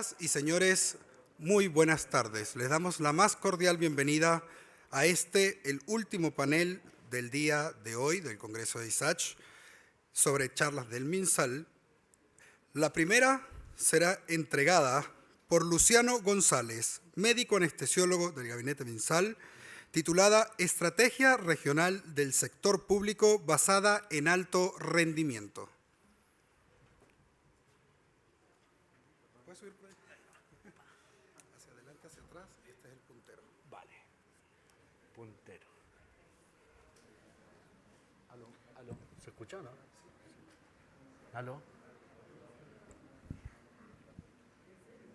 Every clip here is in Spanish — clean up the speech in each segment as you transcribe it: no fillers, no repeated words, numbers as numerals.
Señoras y señores, muy buenas tardes. Les damos la más cordial bienvenida a el último panel del día de hoy del Congreso de ISACH sobre charlas del MinSal. La primera será entregada por Luciano González, médico anestesiólogo del Gabinete MinSal, titulada Estrategia Regional del Sector Público basada en alto rendimiento. ¿Puedes subir por ahí? Hacia adelante, hacia atrás, este es el puntero. Vale, puntero. Aló, aló, ¿se escucha o no? Aló.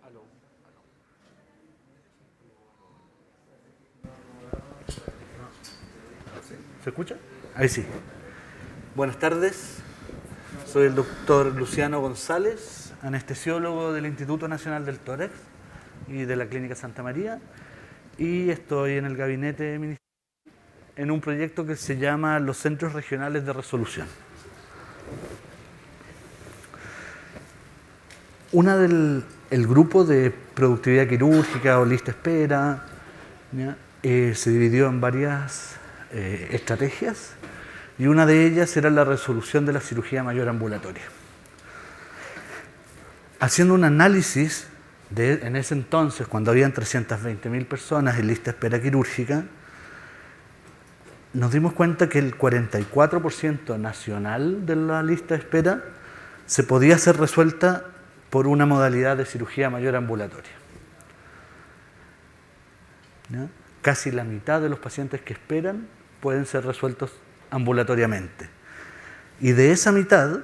Aló, aló. ¿Se escucha? Ahí sí. Buenas tardes, soy el doctor Luciano González, anestesiólogo del Instituto Nacional del Tórax y de la Clínica Santa María, y estoy en el gabinete ministerial en un proyecto que se llama los Centros Regionales de Resolución. El grupo de productividad quirúrgica o lista espera se dividió en varias estrategias, y una de ellas era la resolución de la cirugía mayor ambulatoria. Haciendo un análisis en ese entonces, cuando habían 320.000 personas en lista espera quirúrgica, nos dimos cuenta que el 44% nacional de la lista de espera se podía ser resuelta por una modalidad de cirugía mayor ambulatoria. ¿No? Casi la mitad de los pacientes que esperan pueden ser resueltos ambulatoriamente. Y de esa mitad,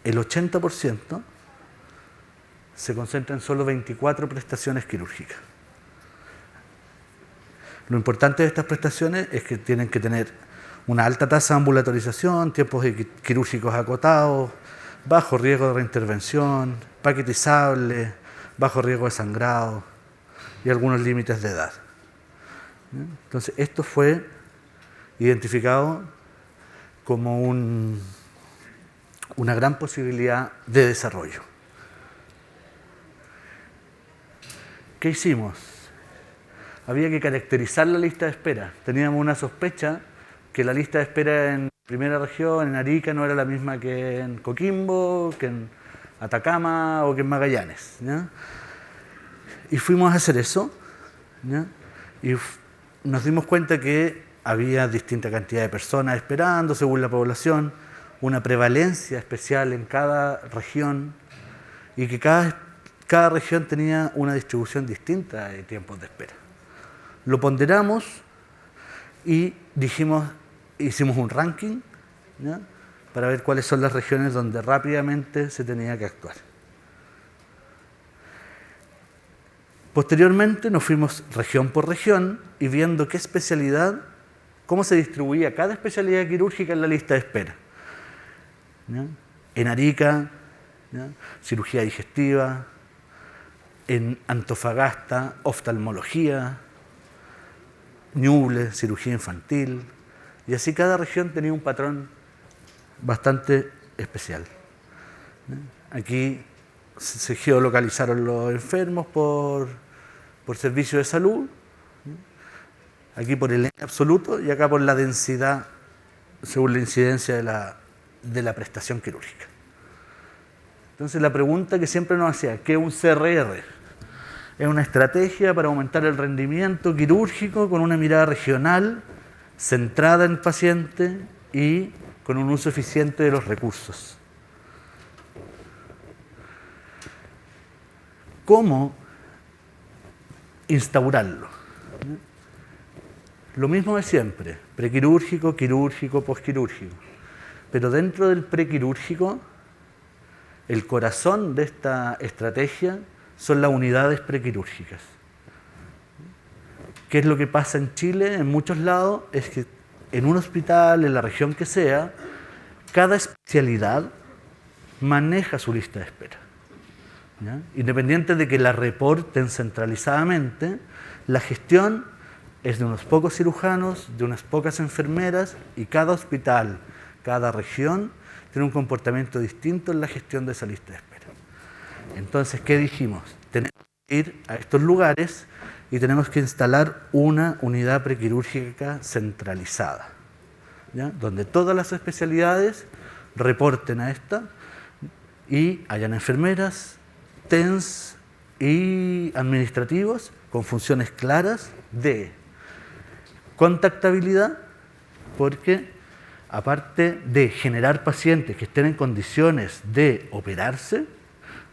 el 80% se concentra en solo 24 prestaciones quirúrgicas. Lo importante de estas prestaciones es que tienen que tener una alta tasa de ambulatorización, tiempos quirúrgicos acotados, bajo riesgo de reintervención, paquetizable, bajo riesgo de sangrado y algunos límites de edad. Entonces, esto fue identificado como una gran posibilidad de desarrollo. ¿Qué hicimos? Había que caracterizar la lista de espera. Teníamos una sospecha que la lista de espera en primera región, en Arica, no era la misma que en Coquimbo, que en Atacama o que en Magallanes, ¿ya? Y fuimos a hacer eso, ¿ya? Y nos dimos cuenta que había distinta cantidad de personas esperando según la población, una prevalencia especial en cada región, y que cada región tenía una distribución distinta de tiempos de espera. Lo ponderamos y hicimos un ranking, ¿ya? Para ver cuáles son las regiones donde rápidamente se tenía que actuar. Posteriormente nos fuimos región por región y viendo qué especialidad, cómo se distribuía cada especialidad quirúrgica en la lista de espera. ¿Ya? En Arica, ¿ya? Cirugía digestiva; en Antofagasta, oftalmología; Ñuble, cirugía infantil, y así cada región tenía un patrón bastante especial. Aquí se geolocalizaron los enfermos por servicio de salud, aquí por el absoluto y acá por la densidad según la incidencia de la prestación quirúrgica. Entonces la pregunta que siempre nos hacía, ¿qué es un CRR? Es una estrategia para aumentar el rendimiento quirúrgico con una mirada regional, centrada en el paciente y con un uso eficiente de los recursos. ¿Cómo instaurarlo? Lo mismo de siempre, prequirúrgico, quirúrgico, posquirúrgico. Pero dentro del prequirúrgico, el corazón de esta estrategia son las unidades prequirúrgicas. ¿Qué es lo que pasa en Chile? En muchos lados es que en un hospital, en la región que sea, cada especialidad maneja su lista de espera, ¿ya? Independiente de que la reporten centralizadamente, la gestión es de unos pocos cirujanos, de unas pocas enfermeras, y cada hospital, cada región tiene un comportamiento distinto en la gestión de esa lista de espera. Entonces, ¿qué dijimos? tenemos que ir a estos lugares y tenemos que instalar una unidad prequirúrgica centralizada, ¿ya? Donde todas las especialidades reporten a esta y hayan enfermeras, TENS y administrativos con funciones claras de contactabilidad, porque aparte de generar pacientes que estén en condiciones de operarse,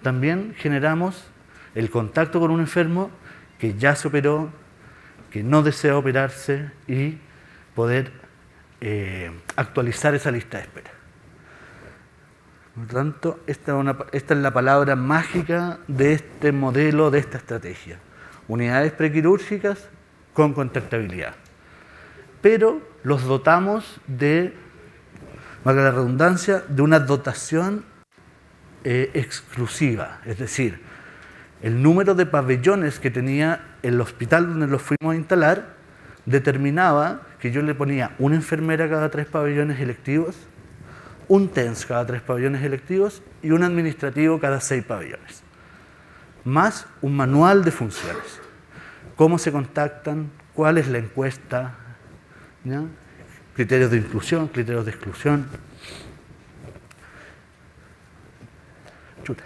también generamos el contacto con un enfermo que ya se operó, que no desea operarse y poder actualizar esa lista de espera. Por lo tanto, esta es la palabra mágica de este modelo, de esta estrategia. Unidades prequirúrgicas con contactabilidad. Pero los dotamos de, valga la redundancia, de una dotación exclusiva. Es decir, el número de pabellones que tenía el hospital donde los fuimos a instalar determinaba que yo le ponía una enfermera cada 3 pabellones electivos, un TENS cada 3 pabellones electivos y un administrativo cada 6 pabellones. Más un manual de funciones. Cómo se contactan, cuál es la encuesta, ¿ya? Criterios de inclusión, criterios de exclusión. Chuta.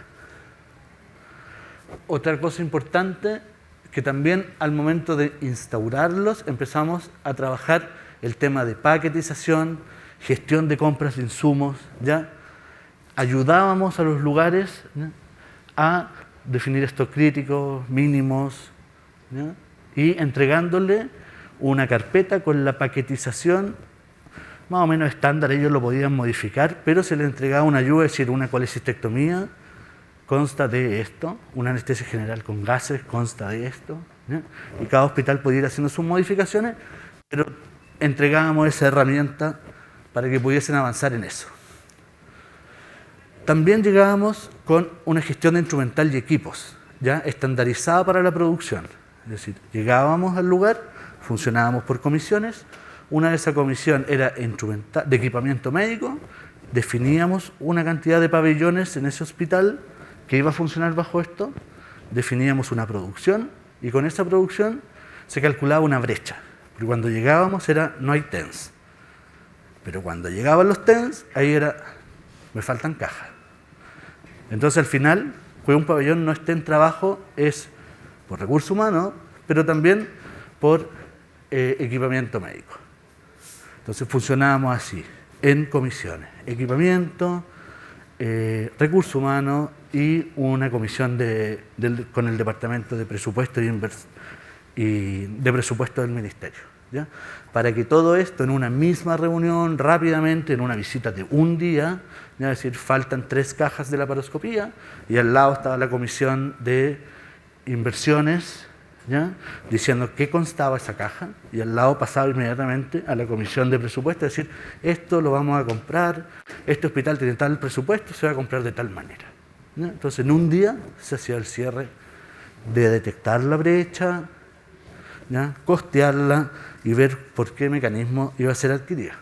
Otra cosa importante, que también al momento de instaurarlos empezamos a trabajar el tema de paquetización, gestión de compras de insumos, ¿ya? Ayudábamos a los lugares, ¿ya?, a definir estos críticos, mínimos, ¿ya?, y entregándole una carpeta con la paquetización más o menos estándar. Ellos lo podían modificar, pero se les entregaba una ayuda, es decir, una colecistectomía consta de esto, una anestesia general con gases consta de esto, ¿ya? Y cada hospital podía ir haciendo sus modificaciones, pero entregábamos esa herramienta para que pudiesen avanzar en eso. También llegábamos con una gestión de instrumental y equipos, ya estandarizada para la producción. Es decir, llegábamos al lugar, funcionábamos por comisiones. Una de esas comisiones era de equipamiento médico, definíamos una cantidad de pabellones en ese hospital que iba a funcionar bajo esto, definíamos una producción y con esa producción se calculaba una brecha. Porque cuando llegábamos era, no hay TENS. Pero cuando llegaban los TENS, ahí era, me faltan cajas. Entonces al final, que un pabellón no esté en trabajo es por recursos humanos, pero también por equipamiento médico. Entonces funcionábamos así, en comisiones. Equipamiento, recursos humanos y una comisión con el Departamento de Presupuesto y de Presupuesto del Ministerio, ¿ya? Para que todo esto en una misma reunión, rápidamente, en una visita de un día, ¿ya? Es decir, faltan 3 cajas de laparoscopía y al lado estaba la comisión de inversiones, ¿ya?, diciendo qué constaba esa caja, y al lado pasaba inmediatamente a la comisión de presupuesto, es decir, esto lo vamos a comprar, este hospital tiene tal presupuesto, se va a comprar de tal manera, ¿ya? Entonces en un día se hacía el cierre de detectar la brecha, ¿ya?, costearla y ver por qué mecanismo iba a ser adquirida.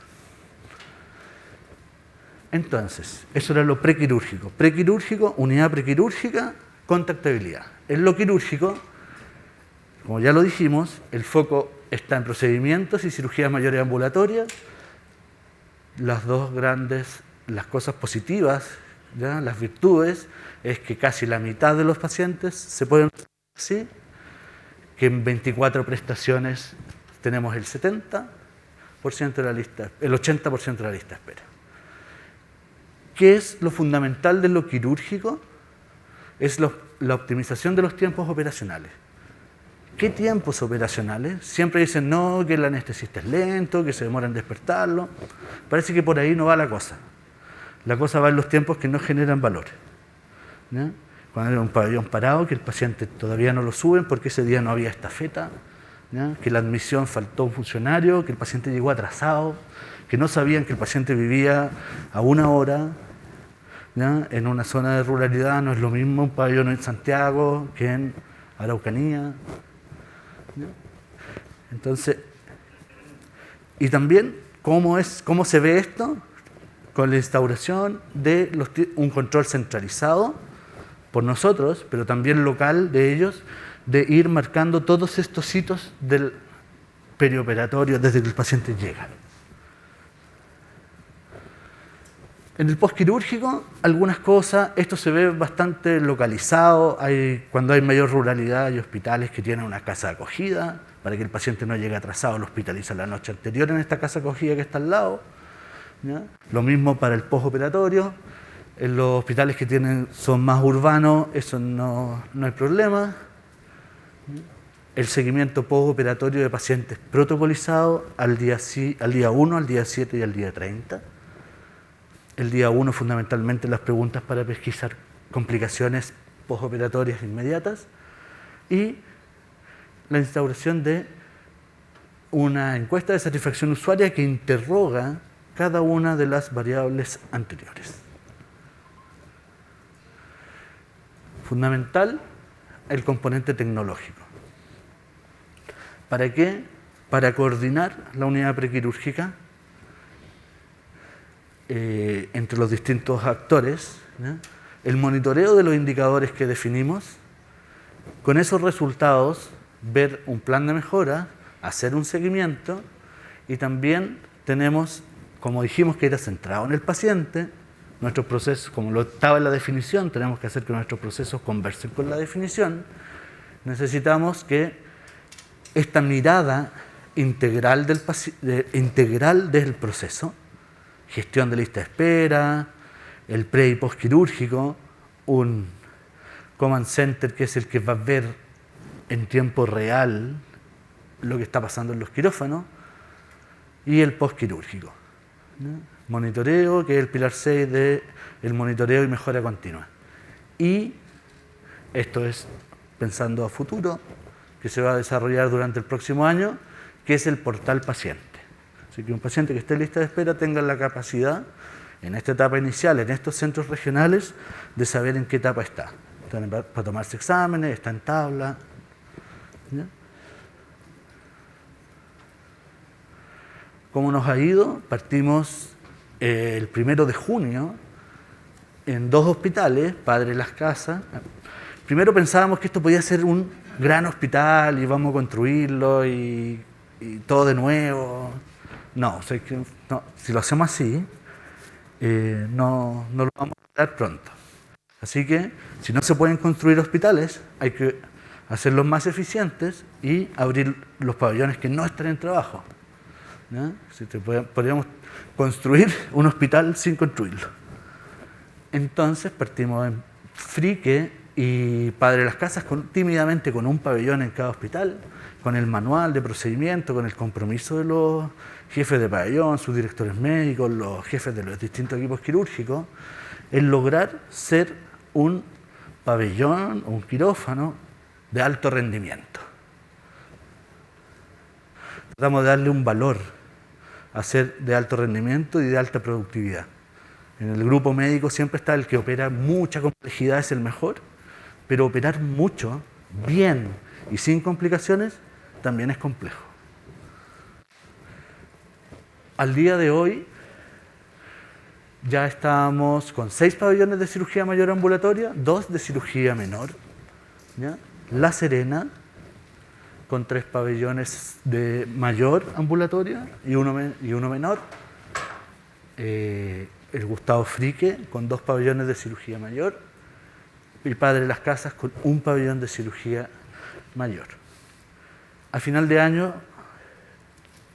Entonces, eso era lo prequirúrgico. Prequirúrgico, unidad prequirúrgica, contactabilidad. En lo quirúrgico, como ya lo dijimos, el foco está en procedimientos y cirugías mayores ambulatorias. Las cosas positivas, ¿ya?, las virtudes, es que casi la mitad de los pacientes se pueden hacer así, que en 24 prestaciones tenemos el 70% de la lista, el 80% de la lista de espera. ¿Qué es lo fundamental de lo quirúrgico? Es la optimización de los tiempos operacionales. ¿Qué tiempos operacionales? Siempre dicen, no, que el anestesista es lento, que se demora en despertarlo. Parece que por ahí no va la cosa. La cosa va en los tiempos que no generan valor, ¿ya? Cuando hay un pabellón parado, que el paciente todavía no lo suben porque ese día no había estafeta, ¿ya?, que la admisión faltó un funcionario, que el paciente llegó atrasado, que no sabían que el paciente vivía a 1 hora, ¿ya?, en una zona de ruralidad. No es lo mismo un pabellón en Santiago que en Araucanía, ¿ya? Entonces, y también cómo se ve esto con la instauración de un control centralizado por nosotros, pero también local de ellos, de ir marcando todos estos hitos del perioperatorio desde que el paciente llega. En el postquirúrgico, algunas cosas, esto se ve bastante localizado, cuando hay mayor ruralidad hay hospitales que tienen una casa de acogida, para que el paciente no llegue atrasado, lo hospitaliza la noche anterior en esta casa de acogida que está al lado, ¿ya? Lo mismo para el postoperatorio, en los hospitales que son más urbanos, eso no hay problema. El seguimiento postoperatorio de pacientes protocolizados al día 1, al día 7 y al día 30. El día 1 fundamentalmente las preguntas para pesquisar complicaciones postoperatorias inmediatas y la instauración de una encuesta de satisfacción usuaria que interroga cada una de las variables anteriores. Fundamental, el componente tecnológico. ¿Para qué? Para coordinar la unidad prequirúrgica entre los distintos actores, ¿no? El monitoreo de los indicadores que definimos, con esos resultados ver un plan de mejora, hacer un seguimiento y también tenemos, como dijimos que era centrado en el paciente, nuestros procesos, como lo estaba en la definición, tenemos que hacer que nuestros procesos conversen con la definición, necesitamos que esta mirada integral del proceso, gestión de lista de espera, el pre y postquirúrgico, un command center que es el que va a ver en tiempo real lo que está pasando en los quirófanos, y el postquirúrgico, ¿no? Monitoreo, que es el pilar 6 del monitoreo y mejora continua. Y esto es pensando a futuro, que se va a desarrollar durante el próximo año, que es el portal paciente. Así que un paciente que esté en lista de espera tenga la capacidad, en esta etapa inicial, en estos centros regionales, de saber en qué etapa está. Está para tomarse exámenes, está en tabla, ¿ya? ¿Cómo nos ha ido? Partimos el 1 de junio en 2 hospitales, Padre Las Casas. Primero pensábamos que esto podía ser un gran hospital y vamos a construirlo y todo de nuevo. No, o sea, no, si lo hacemos así, no lo vamos a lograr pronto. Así que, si no se pueden construir hospitales, hay que hacerlos más eficientes y abrir los pabellones que no están en trabajo, ¿no? Podríamos construir un hospital sin construirlo. Entonces partimos en Frique y Padre Las Casas tímidamente con un pabellón en cada hospital, con el manual de procedimiento, con el compromiso de los jefes de pabellón, sus directores médicos, los jefes de los distintos equipos quirúrgicos, en lograr ser un pabellón o un quirófano de alto rendimiento. Tratamos de darle un valor a ser de alto rendimiento y de alta productividad. En el grupo médico siempre está el que opera mucha complejidad, es el mejor, pero operar mucho, bien y sin complicaciones también es complejo. Al día de hoy ya estamos con 6 pabellones de cirugía mayor ambulatoria, 2 de cirugía menor, ¿ya? La Serena con 3 pabellones de mayor ambulatoria y uno menor. El Gustavo Frique con 2 pabellones de cirugía mayor y Padre Las Casas con un pabellón de cirugía mayor. A final de año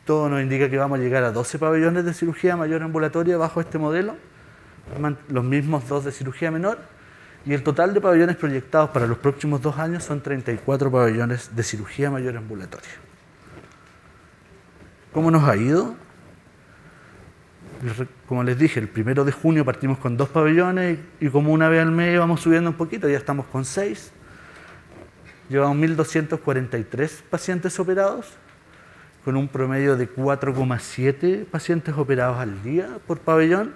todo nos indica que vamos a llegar a 12 pabellones de cirugía mayor ambulatoria bajo este modelo, los mismos 2 de cirugía menor, y el total de pabellones proyectados para los próximos 2 años son 34 pabellones de cirugía mayor ambulatoria. ¿Cómo nos ha ido? Como les dije, el 1 de junio partimos con 2 pabellones y como una vez al mes vamos subiendo un poquito, ya estamos con 6. Llevamos 1.243 pacientes operados, con un promedio de 4,7 pacientes operados al día por pabellón,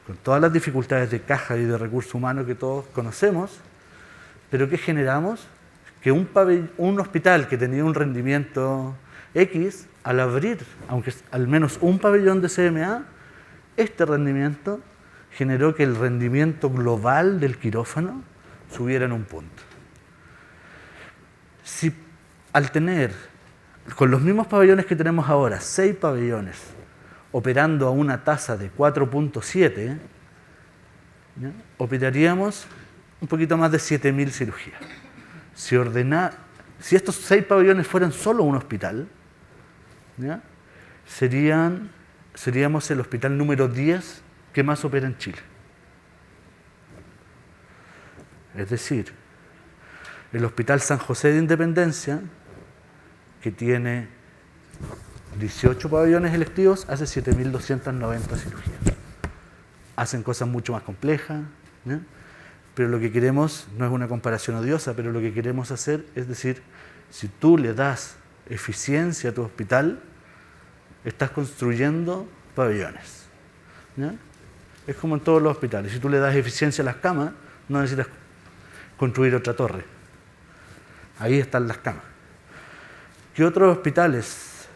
con todas las dificultades de caja y de recursos humanos que todos conocemos, pero ¿qué generamos? Que un hospital que tenía un rendimiento X, al abrir, aunque al menos un pabellón de CMA, este rendimiento generó que el rendimiento global del quirófano subieran un punto. Si al tener, con los mismos pabellones que tenemos ahora, 6 pabellones, operando a una tasa de 4.7, operaríamos un poquito más de 7.000 cirugías. Si estos 6 pabellones fueran solo un hospital, ¿ya? Seríamos el hospital número 10 que más opera en Chile. Es decir, el Hospital San José de Independencia, que tiene 18 pabellones electivos, hace 7.290 cirugías. Hacen cosas mucho más complejas, ¿no? Pero lo que queremos, no es una comparación odiosa, pero lo que queremos hacer es decir, si tú le das eficiencia a tu hospital, estás construyendo pabellones, ¿no? Es como en todos los hospitales. Si tú le das eficiencia a las camas, no necesitas construir otra torre. Ahí están las camas. ¿Qué otros hospitales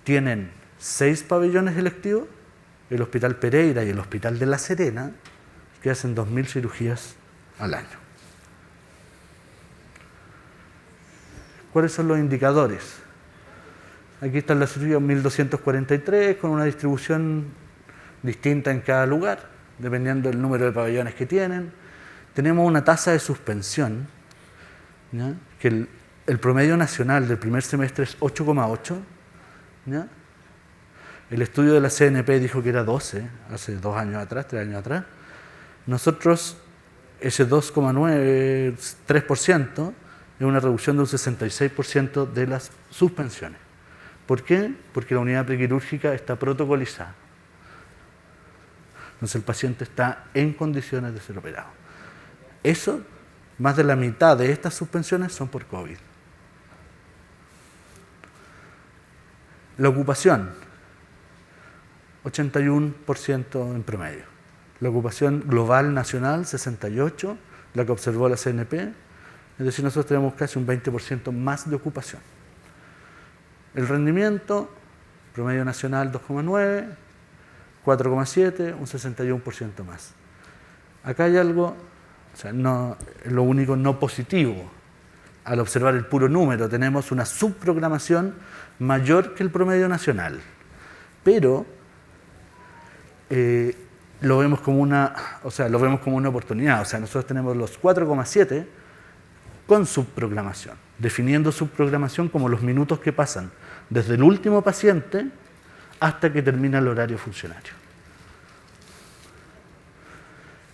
tienen 6 pabellones electivos? El Hospital Pereira y el Hospital de La Serena, que hacen 2.000 cirugías al año. ¿Cuáles son los indicadores? Aquí está la cirugía 1.243, con una distribución distinta en cada lugar, dependiendo del número de pabellones que tienen. Tenemos una tasa de suspensión, ¿ya? Que el promedio nacional del primer semestre es 8,8. El estudio de la CNP dijo que era 12, hace 2 años atrás, 3 años atrás. Nosotros, ese 2,9, 3%, es una reducción de un 66% de las suspensiones. ¿Por qué? Porque la unidad prequirúrgica está protocolizada. Entonces el paciente está en condiciones de ser operado. Eso, más de la mitad de estas suspensiones son por COVID. La ocupación, 81% en promedio. La ocupación global nacional, 68%, la que observó la CNP. Es decir, nosotros tenemos casi un 20% más de ocupación. El rendimiento, promedio nacional 2,9, 4,7, un 61% más. Acá hay algo, o sea, no, lo único no positivo. Al observar el puro número, tenemos una subprogramación mayor que el promedio nacional. Pero lo vemos como una oportunidad. O sea, nosotros tenemos los 4,7 con subprogramación, definiendo subprogramación como los minutos que pasan desde el último paciente hasta que termina el horario funcionario.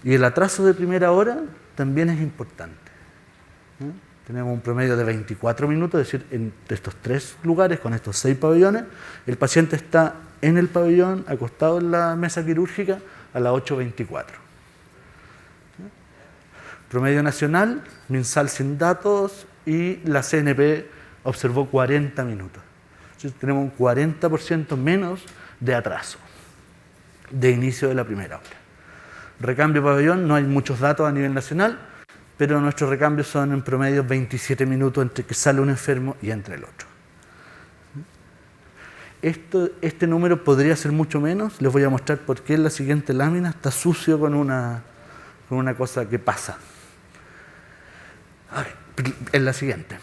Y el atraso de primera hora también es importante, ¿no? Tenemos un promedio de 24 minutos, es decir, en estos 3 lugares, con estos 6 pabellones, el paciente está en el pabellón, acostado en la mesa quirúrgica, a las 8:24. Promedio nacional, MinSal sin datos, y la CNP observó 40 minutos. Entonces, tenemos un 40% menos de atraso de inicio de la primera hora. Recambio pabellón, no hay muchos datos a nivel nacional, pero nuestros recambios son en promedio 27 minutos entre que sale un enfermo y entra el otro. Este número podría ser mucho menos. Les voy a mostrar por qué en la siguiente lámina está sucio con una cosa que pasa. En la siguiente.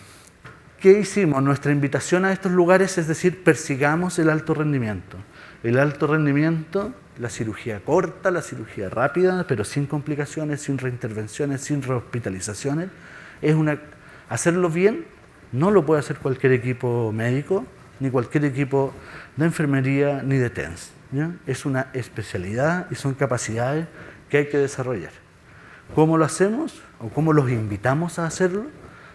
¿Qué hicimos? Nuestra invitación a estos lugares es decir, persigamos el alto rendimiento. El alto rendimiento, la cirugía corta, la cirugía rápida, pero sin complicaciones, sin reintervenciones, sin rehospitalizaciones. Hacerlo bien no lo puede hacer cualquier equipo médico, ni cualquier equipo de enfermería, ni de TENS, ¿ya? Es una especialidad y son capacidades que hay que desarrollar. ¿Cómo lo hacemos? ¿O cómo los invitamos a hacerlo?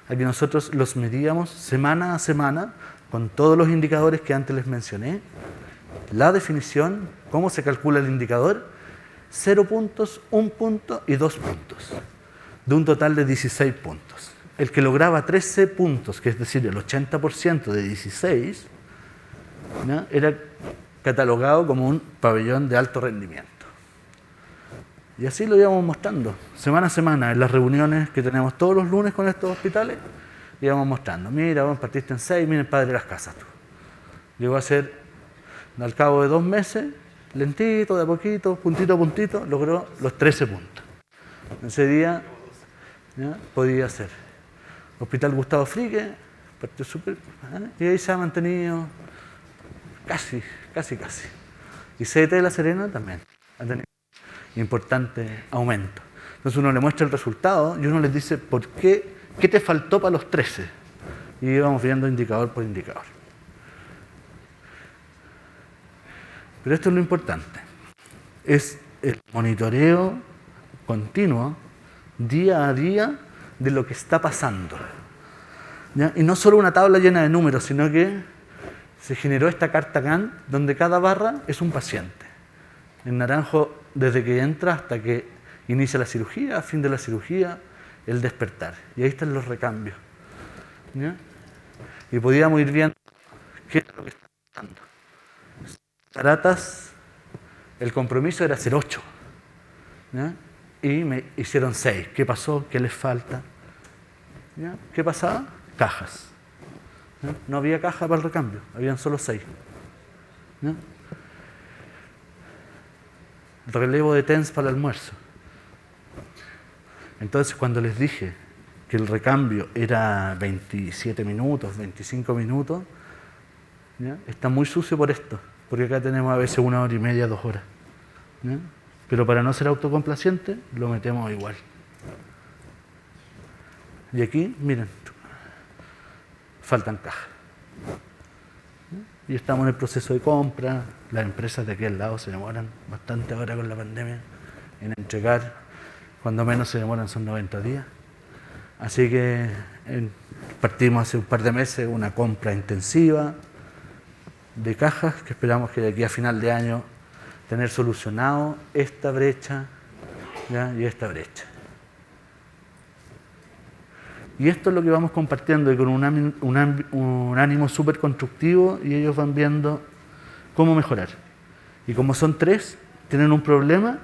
A que nosotros los medíamos semana a semana con todos los indicadores que antes les mencioné. La definición, cómo se calcula el indicador, 0 puntos, 1 punto y 2 puntos, de un total de 16 puntos. El que lograba 13 puntos, que es decir, el 80% de 16, ¿no?, era catalogado como un pabellón de alto rendimiento. Y así lo íbamos mostrando, semana a semana, en las reuniones que tenemos todos los lunes con estos hospitales, íbamos mostrando, mira, vos partiste en 6, miren, padre de las casas tú. Llegó a ser, al cabo de 2 meses, lentito, de a poquito, puntito a puntito, logró los 13 puntos. Ese día, ¿ya?, podía ser. Hospital Gustavo Fricke, partió súper, y ahí se ha mantenido casi. Y CDT de La Serena también ha tenido importante aumento. Entonces uno le muestra el resultado y uno les dice, ¿por qué? ¿Qué te faltó para los 13? Y íbamos viendo indicador por indicador. Pero esto es lo importante. Es el monitoreo continuo, día a día, de lo que está pasando. ¿Ya? Y no solo una tabla llena de números, sino que se generó esta carta Gantt donde cada barra es un paciente. En naranjo, desde que entra hasta que inicia la cirugía, fin de la cirugía, el despertar. Y ahí están los recambios. ¿Ya? Y podíamos ir viendo qué es lo que está pasando. Cataratas, el compromiso era hacer 8. ¿Ya? Y me hicieron 6. ¿Qué pasó? ¿Qué les falta? ¿Ya? ¿Qué pasaba? Cajas. ¿Ya? No había caja para el recambio, habían solo 6. ¿Ya? Relevo de TENS para el almuerzo. Entonces, cuando les dije que el recambio era 27 minutos, 25 minutos, ¿ya?, está muy sucio por esto, porque acá tenemos a veces 1 hora y media, 2 horas. ¿Ya? Pero para no ser autocomplaciente, lo metemos igual. Y aquí, miren, faltan cajas. Y estamos en el proceso de compra. Las empresas de aquí al lado se demoran bastante ahora con la pandemia en entregar. Cuando menos se demoran son 90 días. Así que partimos hace un par de meses una compra intensiva de cajas que esperamos que de aquí a final de año tener solucionado esta brecha, ¿ya?, y esta brecha. Y esto es lo que vamos compartiendo y con un ánimo súper constructivo, y ellos van viendo cómo mejorar. Y como son 3, tienen un problema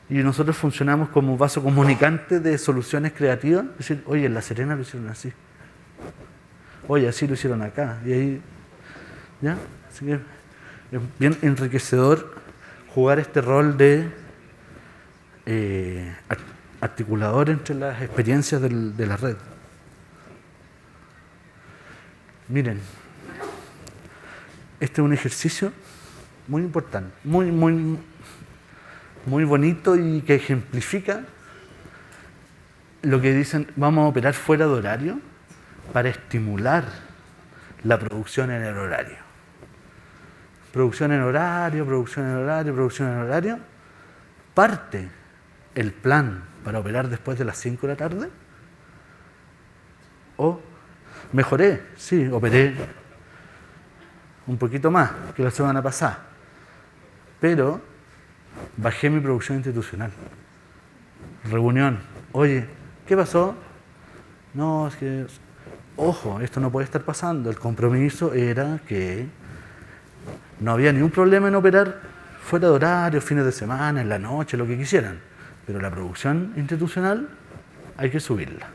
y nosotros funcionamos como vaso comunicante de soluciones creativas. Es decir, oye, en La Serena lo hicieron así. Oye, así lo hicieron acá. Y ahí, ¿ya? Así que es bien enriquecedor jugar este rol de articulador entre las experiencias de la red. Miren, este es un ejercicio muy importante, muy bonito y que ejemplifica lo que dicen, vamos a operar fuera de horario para estimular la producción en el horario. Producción en horario, producción en horario, producción en horario. Parte el plan para operar después de las 5 de la tarde. O mejoré, sí, operé un poquito más que la semana pasada, pero bajé mi producción institucional. Reunión, oye, ¿qué pasó? No, es que, ojo, esto no puede estar pasando. El compromiso era que no había ningún problema en operar fuera de horario, fines de semana, en la noche, lo que quisieran, pero la producción institucional hay que subirla.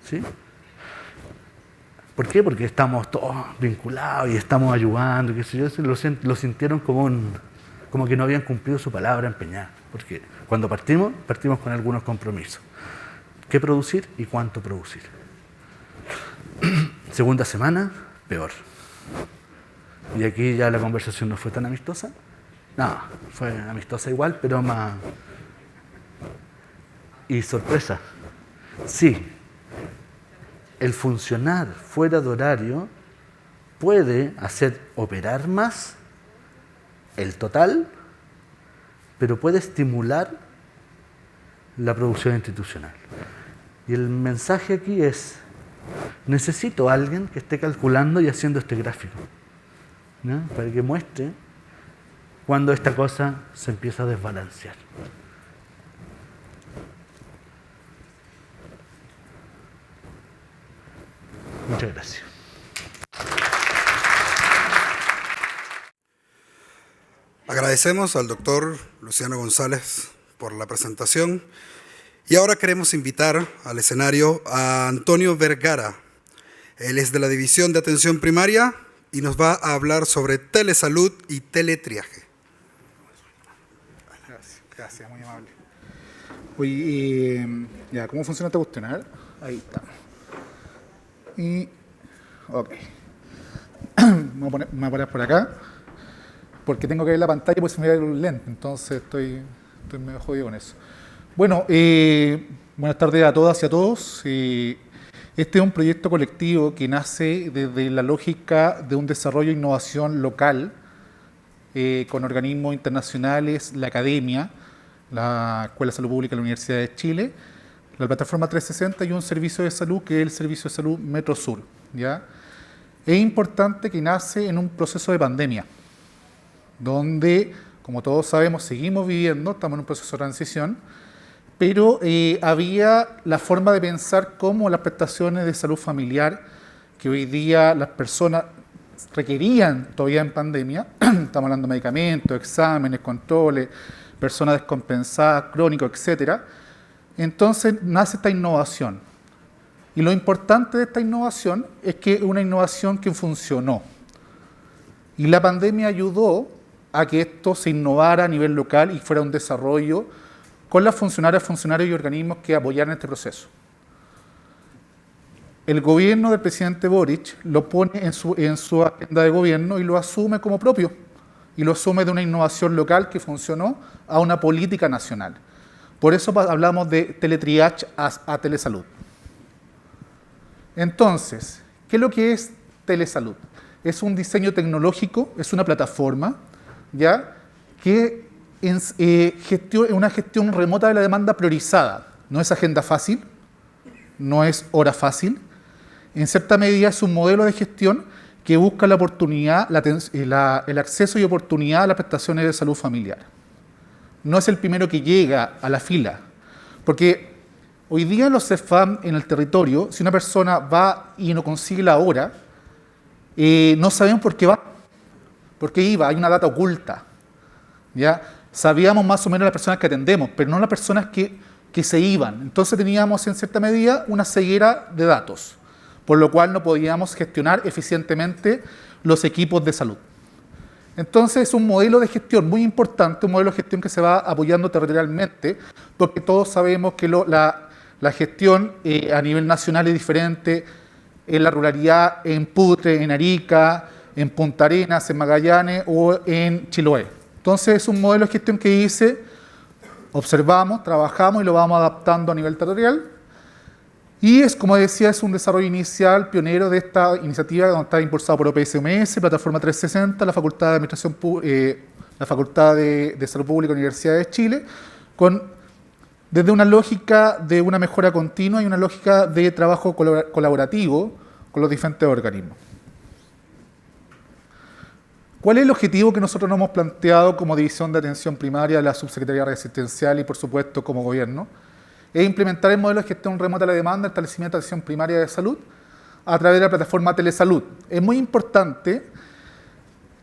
¿Sí? ¿Por qué? Porque estamos todos vinculados y estamos ayudando, qué sé yo. Lo sintieron como que no habían cumplido su palabra empeñada. Porque cuando partimos con algunos compromisos. ¿Qué producir y cuánto producir? Segunda semana, peor. Y aquí ya la conversación no fue tan amistosa. No, fue amistosa igual, pero más... Y sorpresa. Sí. El funcionar fuera de horario puede hacer operar más el total, pero puede estimular la producción institucional. Y el mensaje aquí es, necesito a alguien que esté calculando y haciendo este gráfico, ¿no?, para que muestre cuando esta cosa se empieza a desbalancear. Muchas gracias. Agradecemos al doctor Luciano González por la presentación. Y ahora queremos invitar al escenario a Antonio Vergara. Él es de la División de Atención Primaria y nos va a hablar sobre telesalud y teletriaje. Gracias, muy amable. Oye, ya, ¿cómo funciona esta cuestión? A ver, ahí está. Y, ok. Me voy a poner por acá, porque tengo que ver la pantalla, pues se me ve el lente, entonces estoy medio jodido con eso. Bueno, buenas tardes a todas y a todos. Este es un proyecto colectivo que nace desde la lógica de un desarrollo e innovación local, con organismos internacionales, la academia, la Escuela de Salud Pública de la Universidad de Chile, la plataforma 360 y un servicio de salud que es el Servicio de Salud Metro Sur, ¿ya? Es importante que nace en un proceso de pandemia, donde, como todos sabemos, seguimos viviendo, estamos en un proceso de transición, pero había la forma de pensar cómo las prestaciones de salud familiar que hoy día las personas requerían todavía en pandemia, estamos hablando de medicamentos, exámenes, controles, personas descompensadas, crónicos, etcétera. Entonces nace esta innovación. Y lo importante de esta innovación es que es una innovación que funcionó. Y la pandemia ayudó a que esto se innovara a nivel local y fuera un desarrollo con las funcionarios y organismos que apoyaran este proceso. El gobierno del presidente Boric lo pone en su agenda de gobierno y lo asume como propio. Y lo asume de una innovación local que funcionó a una política nacional. Por eso hablamos de teletriage a telesalud. Entonces, ¿qué es lo que es telesalud? Es un diseño tecnológico, es una plataforma, ¿ya? Que es una gestión remota de la demanda priorizada. No es agenda fácil, no es hora fácil. En cierta medida es un modelo de gestión que busca la oportunidad, el acceso y oportunidad a las prestaciones de salud familiar. No es el primero que llega a la fila, porque hoy día los CEFAM en el territorio, si una persona va y no consigue la hora, no sabemos por qué va, por qué iba, hay una data oculta, ¿ya? Sabíamos más o menos las personas que atendemos, pero no las personas que se iban. Entonces teníamos en cierta medida una ceguera de datos, por lo cual no podíamos gestionar eficientemente los equipos de salud. Entonces es un modelo de gestión muy importante, un modelo de gestión que se va apoyando territorialmente, porque todos sabemos que la gestión a nivel nacional es diferente en la ruralidad, en Putre, en Arica, en Punta Arenas, en Magallanes o en Chiloé. Entonces es un modelo de gestión que observamos, trabajamos y lo vamos adaptando a nivel territorial. Y es, como decía, es un desarrollo inicial pionero de esta iniciativa que está impulsada por OPSMS, Plataforma 360, la Facultad de Administración, la Facultad de Salud Pública de la Universidad de Chile, desde una lógica de una mejora continua y una lógica de trabajo colaborativo con los diferentes organismos. ¿Cuál es el objetivo que nosotros nos hemos planteado como División de Atención Primaria de la Subsecretaría Asistencial y, por supuesto, como Gobierno? Es implementar el modelo de gestión remota de la demanda, establecimiento de atención primaria de salud a través de la plataforma Telesalud. Es muy importante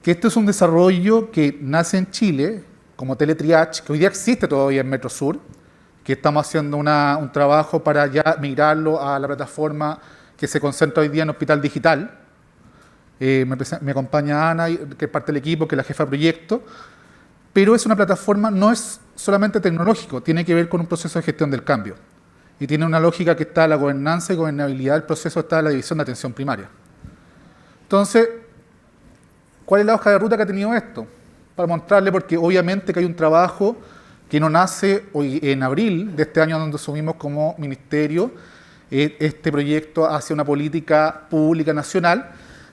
que este es un desarrollo que nace en Chile como teletriage, que hoy día existe todavía en Metro Sur, que estamos haciendo un trabajo para ya migrarlo a la plataforma que se concentra hoy día en Hospital Digital. Me acompaña Ana, que es parte del equipo, que es la jefa de proyecto. Pero es una plataforma, no es solamente tecnológico, tiene que ver con un proceso de gestión del cambio. Y tiene una lógica que está la gobernanza y gobernabilidad del proceso, está la división de atención primaria. Entonces, ¿cuál es la hoja de ruta que ha tenido esto? Para mostrarle, porque obviamente que hay un trabajo que no nace hoy en abril de este año, donde asumimos como ministerio este proyecto hacia una política pública nacional,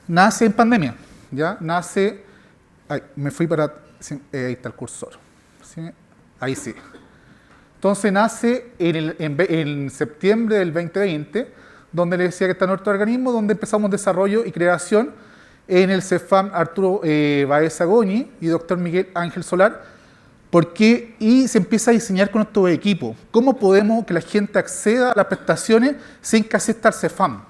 nace en pandemia, ¿ya? Nace, me fui para... ahí está el cursor. ¿Sí? Ahí sí. Entonces nace en septiembre del 2020, donde le decía que está nuestro organismo, donde empezamos desarrollo y creación en el CEFAM Arturo Baeza Goñi y doctor Miguel Ángel Solar, y se empieza a diseñar con nuestro equipo. ¿Cómo podemos que la gente acceda a las prestaciones sin que asista al CEFAM?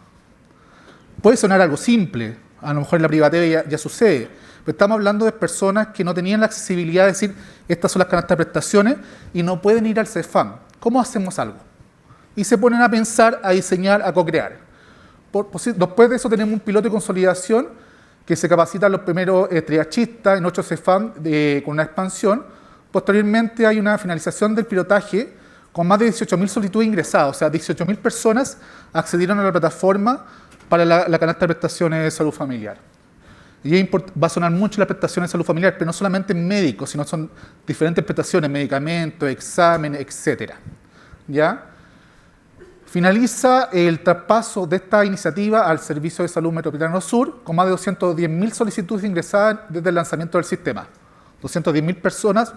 Puede sonar algo simple, a lo mejor en la privatez ya sucede, pero estamos hablando de personas que no tenían la accesibilidad de decir, estas son las canastas de prestaciones y no pueden ir al CEFAM. ¿Cómo hacemos algo? Y se ponen a pensar, a diseñar, a co-crear. Después de eso tenemos un piloto de consolidación que se capacitan los primeros triachistas en 8 CEFAM con una expansión. Posteriormente hay una finalización del pilotaje con más de 18.000 solicitudes ingresadas. O sea, 18.000 personas accedieron a la plataforma para la canasta de prestaciones de salud familiar. Y va a sonar mucho las prestaciones de salud familiar, pero no solamente médicos, sino son diferentes prestaciones, medicamentos, exámenes, etc. ¿Ya? Finaliza el traspaso de esta iniciativa al Servicio de Salud Metropolitano Sur, con más de 210.000 solicitudes ingresadas desde el lanzamiento del sistema. 210.000 personas,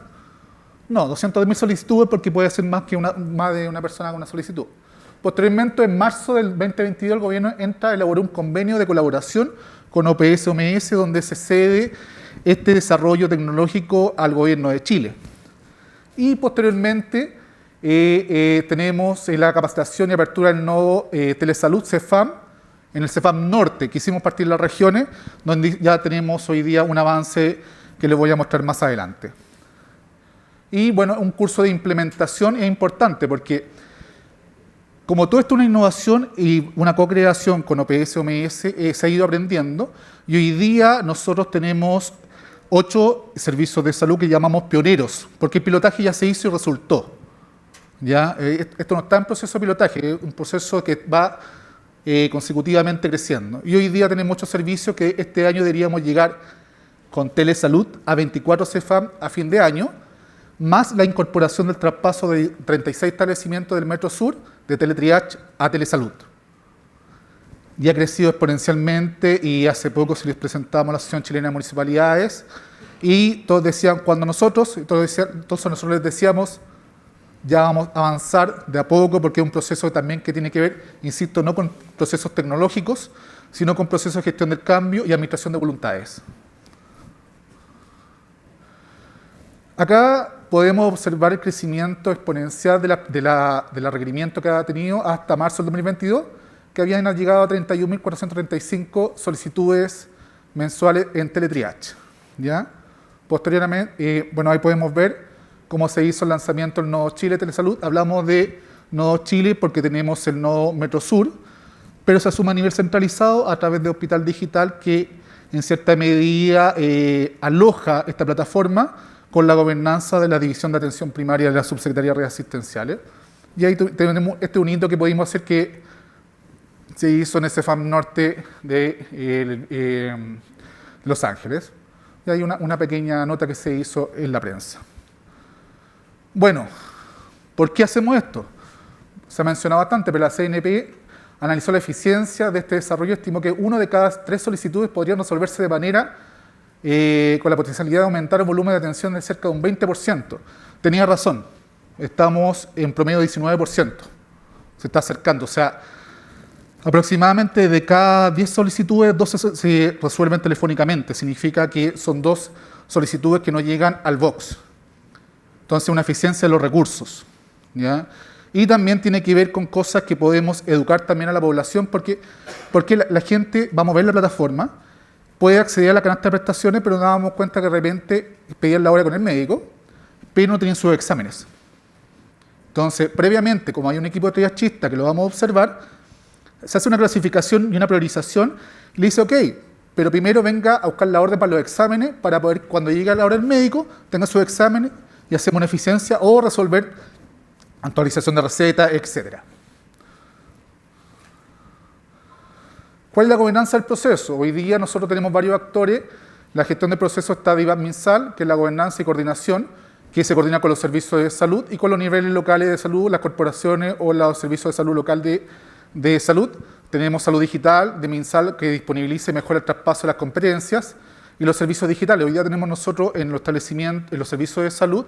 no, 210.000 solicitudes porque puede ser más de una persona con una solicitud. Posteriormente, en marzo del 2022, el gobierno elaboró un convenio de colaboración con OPS-OMS, donde se cede este desarrollo tecnológico al gobierno de Chile. Y posteriormente tenemos la capacitación y apertura del nodo Telesalud CEFAM, en el CEFAM Norte. Quisimos partir las regiones, donde ya tenemos hoy día un avance que les voy a mostrar más adelante. Y bueno, un curso de implementación es importante porque, como todo esto es una innovación y una co-creación con OPS-OMS, se ha ido aprendiendo, y hoy día nosotros tenemos 8 servicios de salud que llamamos pioneros, porque el pilotaje ya se hizo y resultó. ¿Ya? Esto no está en proceso de pilotaje, es un proceso que va consecutivamente creciendo. Y hoy día tenemos 8 servicios que este año deberíamos llegar con Telesalud a 24 CEFAM a fin de año, más la incorporación del traspaso de 36 establecimientos del Metro Sur de Teletriage a Telesalud. Y ha crecido exponencialmente, y hace poco se les presentamos a la Asociación Chilena de Municipalidades y todos decían, entonces nosotros les decíamos, ya vamos a avanzar de a poco, porque es un proceso también que tiene que ver, insisto, no con procesos tecnológicos, sino con procesos de gestión del cambio y administración de voluntades. Acá podemos observar el crecimiento exponencial de la requerimiento que ha tenido hasta marzo del 2022, que habían llegado a 31.435 solicitudes mensuales en Teletriage. ¿Ya? Posteriormente, bueno, ahí podemos ver cómo se hizo el lanzamiento del nodo Chile Telesalud. Hablamos de nodo Chile porque tenemos el nodo Metro Sur, pero se asume a nivel centralizado a través de Hospital Digital, que en cierta medida aloja esta plataforma con la gobernanza de la División de Atención Primaria de la Subsecretaría de Redes Asistenciales. Y ahí tenemos un hito que pudimos hacer, que se hizo en el CEFAM Norte de Los Ángeles. Y hay una pequeña nota que se hizo en la prensa. Bueno, ¿por qué hacemos esto? Se ha mencionado bastante, pero la CNP analizó la eficiencia de este desarrollo, estimó que 1 de cada 3 solicitudes podrían resolverse de manera con la potencialidad de aumentar el volumen de atención de cerca de un 20%. Tenía razón, estamos en promedio de 19%, se está acercando, o sea, aproximadamente de cada 10 solicitudes, 12 se resuelven telefónicamente, significa que son 2 solicitudes que no llegan al box. Entonces, una eficiencia de los recursos. ¿Ya? Y también tiene que ver con cosas que podemos educar también a la población, porque la gente va a mover la plataforma, puede acceder a la canasta de prestaciones, pero nos damos cuenta que de repente pedían la hora con el médico, pero no tienen sus exámenes. Entonces, previamente, como hay un equipo de triagista que lo vamos a observar, se hace una clasificación y una priorización, y le dice, ok, pero primero venga a buscar la orden para los exámenes, para poder, cuando llegue la hora del médico, tenga sus exámenes, y hacemos una eficiencia o resolver actualización de receta, etc. ¿Cuál es la gobernanza del proceso? Hoy día nosotros tenemos varios actores. La gestión del proceso está de MinSal, que es la gobernanza y coordinación, que se coordina con los servicios de salud y con los niveles locales de salud, las corporaciones o los servicios de salud local de salud. Tenemos salud digital de MinSal, que disponibiliza y mejora el traspaso de las competencias, y los servicios digitales. Hoy día tenemos nosotros en los establecimientos, en los servicios de salud,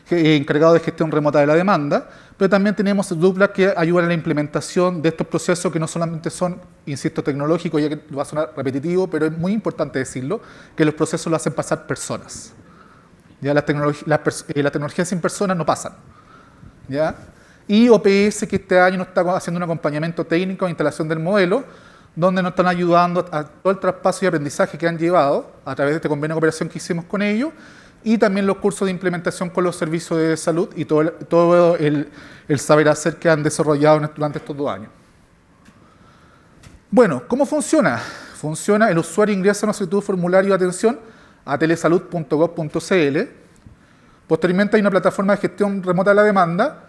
encargados de gestión remota de la demanda, pero también tenemos duplas que ayudan a la implementación de estos procesos que no solamente son, insisto, tecnológicos, ya que va a sonar repetitivo, pero es muy importante decirlo, que los procesos lo hacen pasar personas. ¿Ya? La tecnología sin personas no pasan. ¿Ya? Y OPS, que este año nos está haciendo un acompañamiento técnico a instalación del modelo, donde nos están ayudando a todo el traspaso y aprendizaje que han llevado a través de este convenio de cooperación que hicimos con ellos, y también los cursos de implementación con los servicios de salud y todo el saber hacer que han desarrollado durante estos 2 años. Bueno, ¿cómo funciona? Funciona, el usuario ingresa una solicitud de formulario de atención a telesalud.gov.cl. Posteriormente hay una plataforma de gestión remota de la demanda,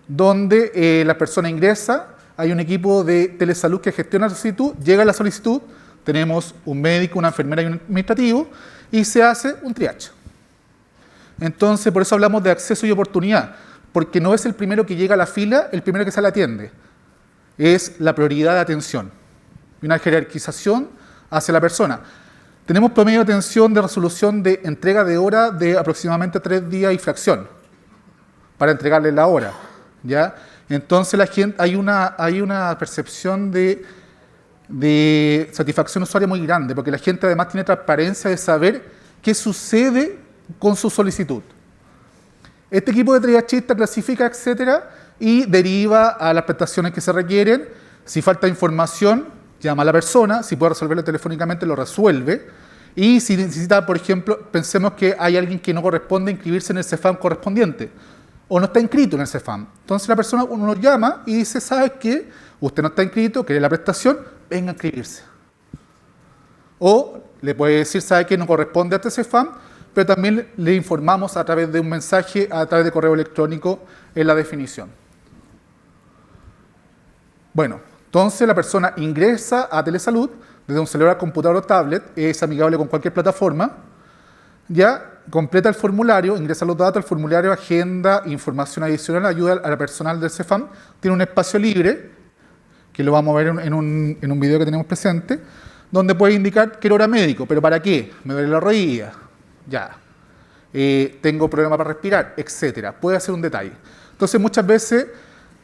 donde la persona ingresa, hay un equipo de telesalud que gestiona la solicitud, llega la solicitud, tenemos un médico, una enfermera y un administrativo, y se hace un triage. Entonces, por eso hablamos de acceso y oportunidad, porque no es el primero que llega a la fila, el primero que se le atiende. Es la prioridad de atención y una jerarquización hacia la persona. Tenemos promedio de atención de resolución de entrega de hora de aproximadamente 3 días y fracción para entregarle la hora, ¿ya? Entonces hay una percepción de satisfacción usuaria muy grande, porque la gente además tiene transparencia de saber qué sucede con su solicitud. Este equipo de triagista clasifica, etcétera, y deriva a las prestaciones que se requieren. Si falta información, llama a la persona, si puede resolverlo telefónicamente, lo resuelve. Y si necesita, por ejemplo, pensemos que hay alguien que no corresponde inscribirse en el CEFAM correspondiente, o no está inscrito en el CEFAM. Entonces la persona, uno lo llama y dice, ¿sabe qué? Usted no está inscrito, quiere la prestación, venga a inscribirse. O le puede decir, ¿sabe qué? No corresponde a este CEFAM, pero también le informamos a través de un mensaje, a través de correo electrónico en la definición. Bueno, entonces la persona ingresa a telesalud desde un celular, computador o tablet, es amigable con cualquier plataforma, ya completa el formulario, ingresa los datos, el formulario agenda, información adicional, ayuda a la personal del CEFAM, tiene un espacio libre, que lo vamos a ver en un video que tenemos presente, donde puede indicar quiero hora médico, pero ¿para qué? Me duele la rodilla, ya, tengo problema para respirar, etcétera. Puede hacer un detalle. Entonces muchas veces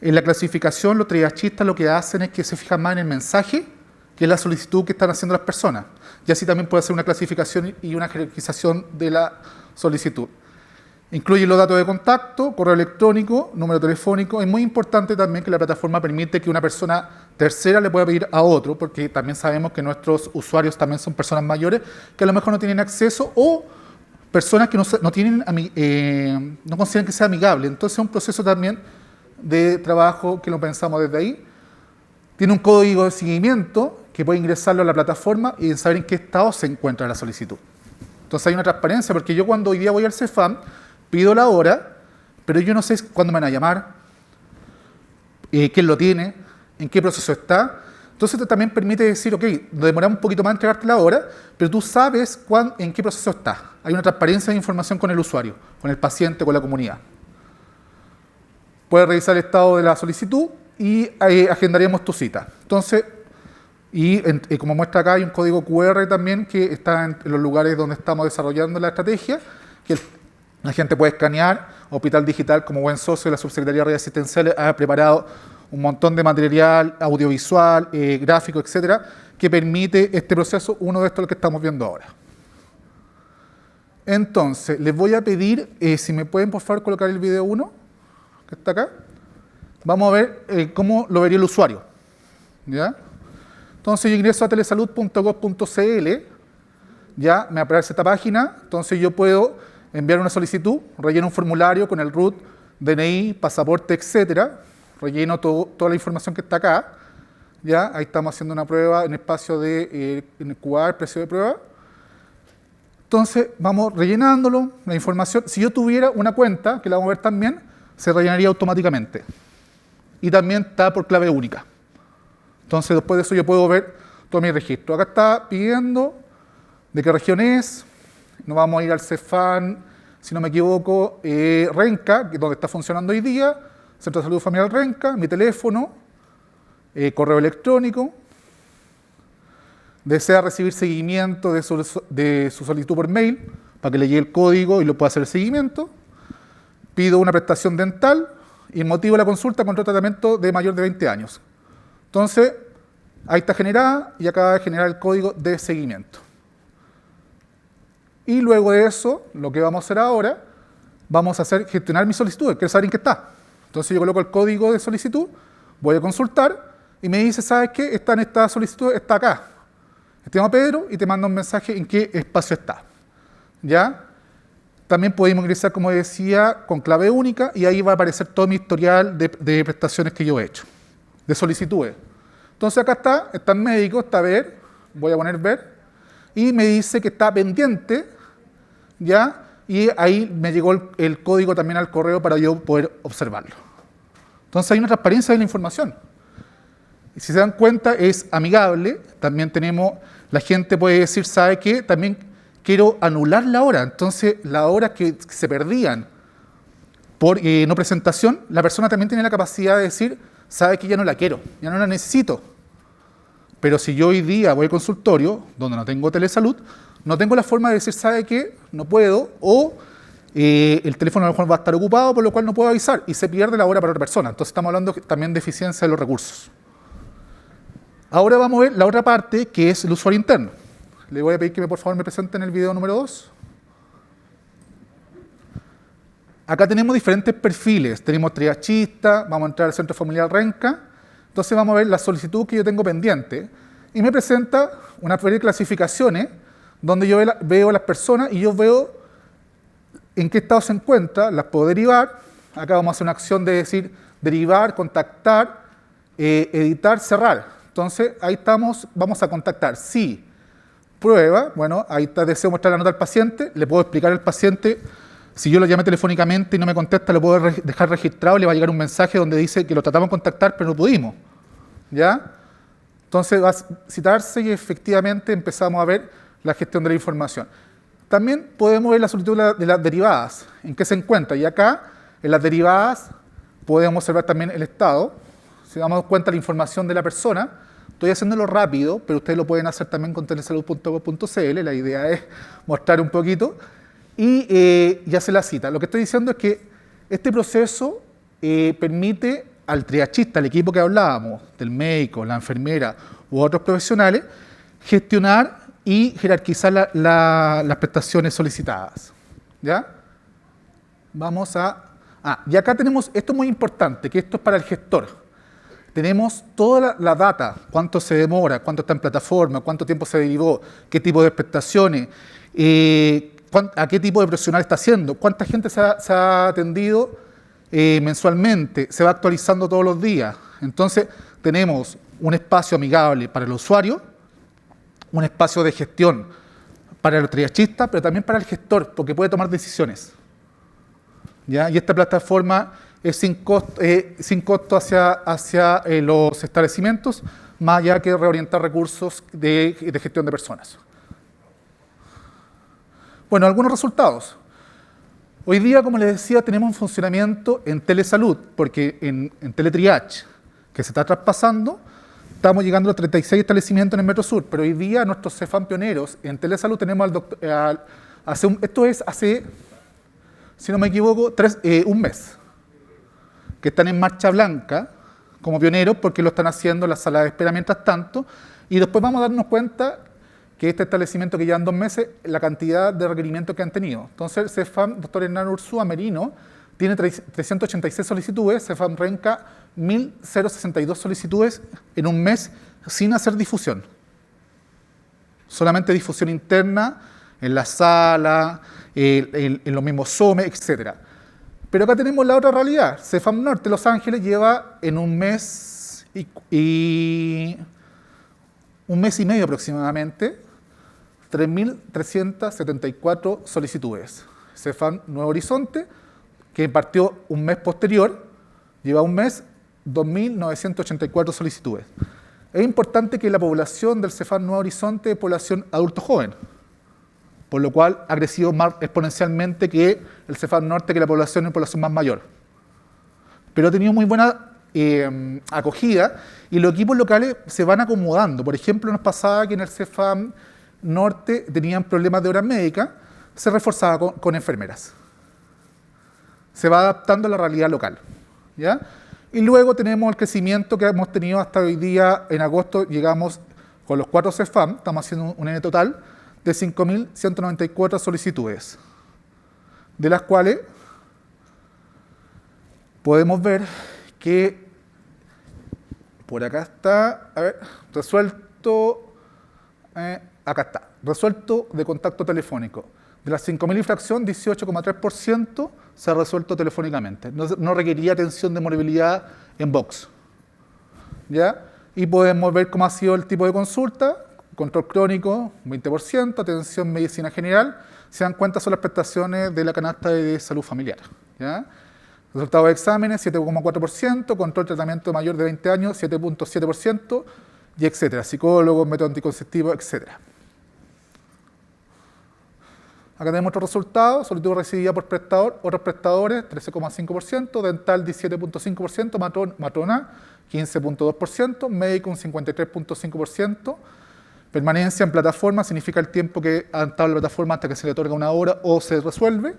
en la clasificación los triagistas lo que hacen es que se fijan más en el mensaje que en la solicitud que están haciendo las personas. Y así también puede hacer una clasificación y una jerarquización de la solicitud. Incluye los datos de contacto, correo electrónico, número telefónico. Es muy importante también que la plataforma permite que una persona tercera le pueda pedir a otro, porque también sabemos que nuestros usuarios también son personas mayores que a lo mejor no tienen acceso o personas que no consideran que sea amigable. Entonces es un proceso también de trabajo que lo pensamos desde ahí. Tiene un código de seguimiento que puede ingresarlo a la plataforma y saber en qué estado se encuentra la solicitud. Entonces hay una transparencia, porque yo cuando hoy día voy al CEFAM, pido la hora, pero yo no sé cuándo me van a llamar, quién lo tiene, en qué proceso está. Entonces esto también permite decir, ok, demoramos un poquito más en entregarte la hora, pero tú sabes en qué proceso está. Hay una transparencia de información con el usuario, con el paciente, con la comunidad. Puedes revisar el estado de la solicitud y agendaríamos tu cita. Entonces, como muestra acá, hay un código QR también que está en los lugares donde estamos desarrollando la estrategia, que la gente puede escanear. Hospital Digital, como buen socio de la Subsecretaría de Redes Asistenciales, ha preparado un montón de material audiovisual, gráfico, etcétera, que permite este proceso. Uno de estos es el que estamos viendo ahora. Entonces, les voy a pedir, si me pueden por favor colocar el video 1, que está acá. Vamos a ver cómo lo vería el usuario, ¿ya? Entonces yo ingreso a telesalud.gov.cl, ya me aparece esta página, entonces yo puedo enviar una solicitud, relleno un formulario con el RUT, DNI, pasaporte, etcétera, relleno toda la información que está acá, ya, ahí estamos haciendo una prueba en espacio en el QR, precio de prueba. Entonces vamos rellenándolo, la información. Si yo tuviera una cuenta, que la vamos a ver también, se rellenaría automáticamente. Y también está por clave única. Entonces, después de eso yo puedo ver todo mi registro. Acá está pidiendo de qué región es. Nos vamos a ir al CEFAM, si no me equivoco, Renca, que es donde está funcionando hoy día. Centro de Salud Familiar Renca, mi teléfono, correo electrónico. Desea recibir seguimiento de su solicitud por mail, para que le llegue el código y lo pueda hacer el seguimiento. Pido una prestación dental y motivo de la consulta contra tratamiento de mayor de 20 años. Entonces, ahí está generada y acaba de generar el código de seguimiento. Y luego de eso, lo que vamos a hacer ahora, vamos a gestionar mi solicitud, quiero saber en qué está. Entonces yo coloco el código de solicitud, voy a consultar y me dice, ¿sabes qué? Está en esta solicitud, está acá. Estimado Pedro, y te manda un mensaje en qué espacio está. ¿Ya? También podemos ingresar, como decía, con clave única y ahí va a aparecer todo mi historial de prestaciones que yo he hecho, de solicitudes. Entonces acá está en médico, está ver, voy a poner ver, y me dice que está pendiente, ¿ya? Y ahí me llegó el código también al correo para yo poder observarlo. Entonces hay una transparencia de la información. Y si se dan cuenta, es amigable. También tenemos, la gente puede decir, ¿sabe qué? También quiero anular la hora. Entonces, las horas que se perdían por no presentación, la persona también tiene la capacidad de decir, ¿sabe qué? Ya no la quiero, ya no la necesito. Pero si yo hoy día voy al consultorio, donde no tengo telesalud, no tengo la forma de decir, ¿sabe qué? No puedo, o el teléfono a lo mejor va a estar ocupado, por lo cual no puedo avisar, y se pierde la hora para otra persona. Entonces estamos hablando también de eficiencia de los recursos. Ahora vamos a ver la otra parte, que es el usuario interno. Le voy a pedir que por favor me presenten el video número 2. Acá tenemos diferentes perfiles. Tenemos triachista, vamos a entrar al Centro Familiar Renca. Entonces vamos a ver la solicitud que yo tengo pendiente. Y me presenta una serie de clasificaciones donde yo veo a las personas y yo veo en qué estado se encuentra, las puedo derivar. Acá vamos a hacer una acción de decir derivar, contactar, editar, cerrar. Entonces ahí estamos, vamos a contactar. Sí, prueba, bueno, ahí está, deseo mostrar la nota al paciente, le puedo explicar al paciente, si yo lo llamé telefónicamente y no me contesta, lo puedo dejar registrado, le va a llegar un mensaje donde dice que lo tratamos de contactar, pero no pudimos. ¿Ya? Entonces va a citarse y efectivamente empezamos a ver la gestión de la información. También podemos ver la solicitud de las derivadas, en qué se encuentra. Y acá, en las derivadas, podemos observar también el estado. Si damos cuenta de la información de la persona, estoy haciéndolo rápido, pero ustedes lo pueden hacer también con telesalud.gov.cl. La idea es mostrar un poquito. Y ya se la cita. Lo que estoy diciendo es que este proceso permite al triachista, al equipo que hablábamos, del médico, la enfermera u otros profesionales, gestionar y jerarquizar las prestaciones solicitadas. ¿Ya? Vamos a... y acá tenemos, esto es muy importante, que esto es para el gestor. Tenemos toda la data, cuánto se demora, cuánto está en plataforma, cuánto tiempo se derivó, qué tipo de prestaciones, a qué tipo de profesional está haciendo, cuánta gente se ha atendido mensualmente, se va actualizando todos los días. Entonces, tenemos un espacio amigable para el usuario, un espacio de gestión para el triachista, pero también para el gestor, porque puede tomar decisiones. ¿Ya? Y esta plataforma es sin costo hacia los establecimientos, más allá que reorientar recursos de gestión de personas. Bueno, algunos resultados. Hoy día, como les decía, tenemos un funcionamiento en telesalud, porque en teletriage, que se está traspasando, estamos llegando a 36 establecimientos en el Metro Sur, pero hoy día nuestros CEFAM pioneros en telesalud tenemos esto es hace, si no me equivoco, un mes, que están en marcha blanca como pioneros porque lo están haciendo en la sala de espera mientras tanto, y después vamos a darnos cuenta que este establecimiento que llevan 2 meses, la cantidad de requerimientos que han tenido. Entonces el CEFAM Dr. Hernán Ursúa Merino tiene 386 solicitudes, CEFAM Renca 1.062 solicitudes en un mes sin hacer difusión. Solamente difusión interna en la sala, en los mismos SOME, etc. Pero acá tenemos la otra realidad. CEFAM Norte Los Ángeles lleva en un mes y medio aproximadamente 3.374 solicitudes. CEFAM Nuevo Horizonte, que partió un mes posterior, lleva un mes 2.984 solicitudes. Es importante que la población del CEFAM Nuevo Horizonte es población adulto joven, por lo cual ha crecido más exponencialmente que el CEFAM Norte, que la población es población más mayor. Pero ha tenido muy buena acogida y los equipos locales se van acomodando. Por ejemplo, nos pasaba que en el CEFAM Norte tenían problemas de horas médicas, se reforzaba con enfermeras. Se va adaptando a la realidad local. ¿Ya? Y luego tenemos el crecimiento que hemos tenido hasta hoy día. En agosto llegamos con los 4 CEFAM, estamos haciendo un N total de 5.194 solicitudes, de las cuales podemos ver que por acá está, a ver, resuelto, acá está, resuelto de contacto telefónico. De las 5.000 infracciones, 18,3% se ha resuelto telefónicamente. No requería atención de movilidad en box. ¿Ya? Y podemos ver cómo ha sido el tipo de consulta. Control crónico, 20%, atención medicina general. Se dan cuenta, son las prestaciones de la canasta de salud familiar. ¿Ya? Resultados de exámenes, 7,4%, control de tratamiento mayor de 20 años, 7,7%, y etcétera. Psicólogos, método anticonceptivo, etcétera. Acá tenemos otros resultados, solicitud recibida por prestador, otros prestadores, 13,5%, dental 17,5%, matrona 15,2%, médico un 53,5%, permanencia en plataforma significa el tiempo que ha estado en la plataforma hasta que se le otorga una hora o se resuelve,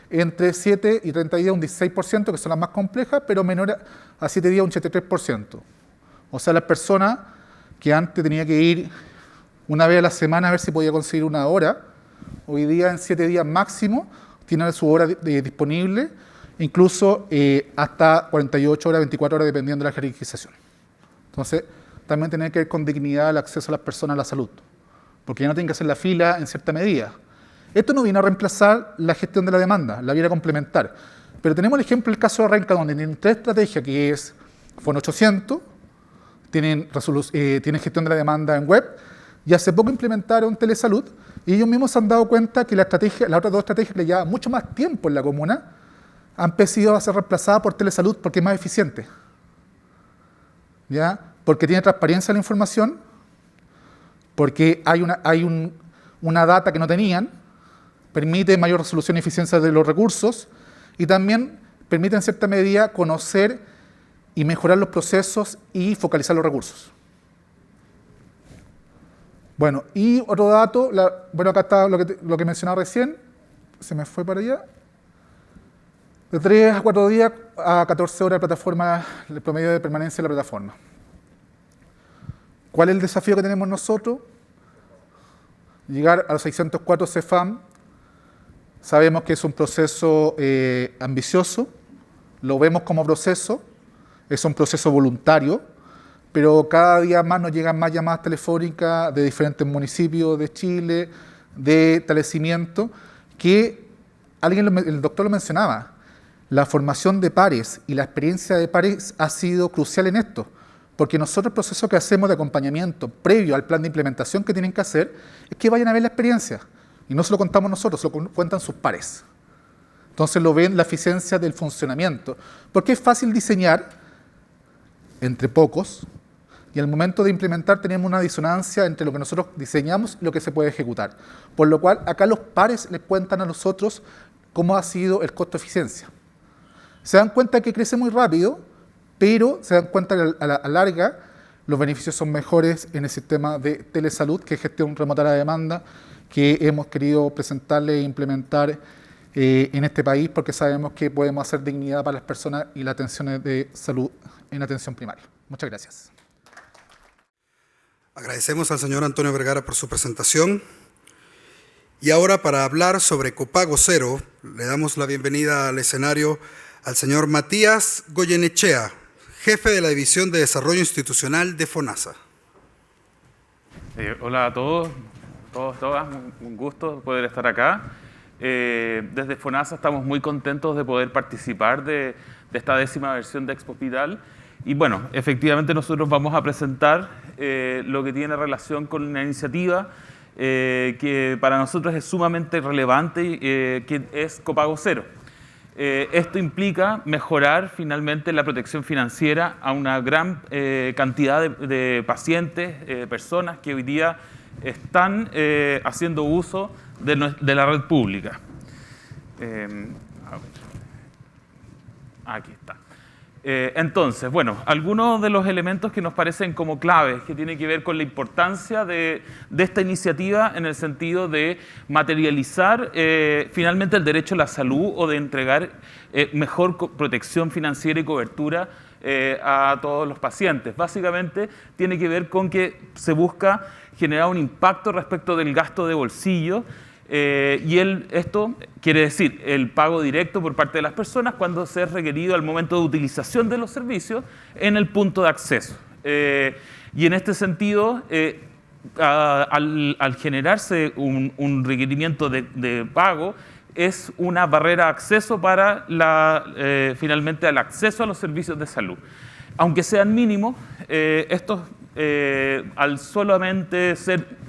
entre 7 y 30 días un 16%, que son las más complejas, pero menor a 7 días un 83%. O sea, las personas que antes tenía que ir una vez a la semana a ver si podía conseguir una hora, hoy día en 7 días máximo tienen su hora disponible, incluso hasta 48 horas, 24 horas, dependiendo de la jerarquización. Entonces, también tiene que ver con dignidad el acceso a las personas a la salud, porque ya no tienen que hacer la fila en cierta medida. Esto no viene a reemplazar la gestión de la demanda, la viene a complementar. Pero tenemos el ejemplo del caso de Renca, donde tienen 3 estrategias, que es FON 800, tienen gestión de la demanda en web, y hace poco implementaron telesalud, y ellos mismos se han dado cuenta que las otras 2 estrategias que le llevan mucho más tiempo en la comuna han empezado a ser reemplazadas por telesalud porque es más eficiente. ¿Ya? Porque tiene transparencia en la información, porque hay una data que no tenían, permite mayor resolución y eficiencia de los recursos, y también permite en cierta medida conocer y mejorar los procesos y focalizar los recursos. Bueno, y otro dato, acá está lo que mencionaba recién, se me fue para allá. De 3 a 4 días a 14 horas de plataforma, el promedio de permanencia de la plataforma. ¿Cuál es el desafío que tenemos nosotros? Llegar a los 604 CFAM. Sabemos que es un proceso ambicioso, lo vemos como proceso, es un proceso voluntario, pero cada día más nos llegan más llamadas telefónicas de diferentes municipios de Chile, de establecimientos, que el doctor lo mencionaba, la formación de pares y la experiencia de pares ha sido crucial en esto, porque nosotros el proceso que hacemos de acompañamiento previo al plan de implementación que tienen que hacer es que vayan a ver la experiencia. Y no se lo contamos nosotros, se lo cuentan sus pares. Entonces lo ven la eficiencia del funcionamiento. Porque es fácil diseñar entre pocos y al momento de implementar tenemos una disonancia entre lo que nosotros diseñamos y lo que se puede ejecutar. Por lo cual acá los pares les cuentan a nosotros cómo ha sido el costo-eficiencia. Se dan cuenta que crece muy rápido, pero se dan cuenta que a la larga los beneficios son mejores en el sistema de telesalud, que es gestión remota de la demanda, que hemos querido presentarle e implementar en este país, porque sabemos que podemos hacer dignidad para las personas y las atenciones de salud en atención primaria. Muchas gracias. Agradecemos al señor Antonio Vergara por su presentación. Y ahora, para hablar sobre Copago Cero, le damos la bienvenida al escenario al señor Matías Goyenechea, jefe de la División de Desarrollo Institucional de FONASA. Hola a todos, todas, un gusto poder estar acá. Desde FONASA estamos muy contentos de poder participar de esta 10ª versión de Expo Hospital. Y bueno, efectivamente nosotros vamos a presentar lo que tiene relación con una iniciativa que para nosotros es sumamente relevante, que es Copago Cero. Esto implica mejorar finalmente la protección financiera a una gran cantidad de pacientes, personas que hoy día están haciendo uso de la red pública. Aquí está. Entonces, bueno, algunos de los elementos que nos parecen como claves, que tienen que ver con la importancia de esta iniciativa en el sentido de materializar finalmente el derecho a la salud o de entregar mejor protección financiera y cobertura a todos los pacientes. Básicamente tiene que ver con que se busca generar un impacto respecto del gasto de bolsillo. Esto quiere decir el pago directo por parte de las personas cuando sea requerido al momento de utilización de los servicios en el punto de acceso. Y en este sentido, al generarse un requerimiento de pago, es una barrera de acceso para finalmente al acceso a los servicios de salud. Aunque sean mínimos, estos al solamente ser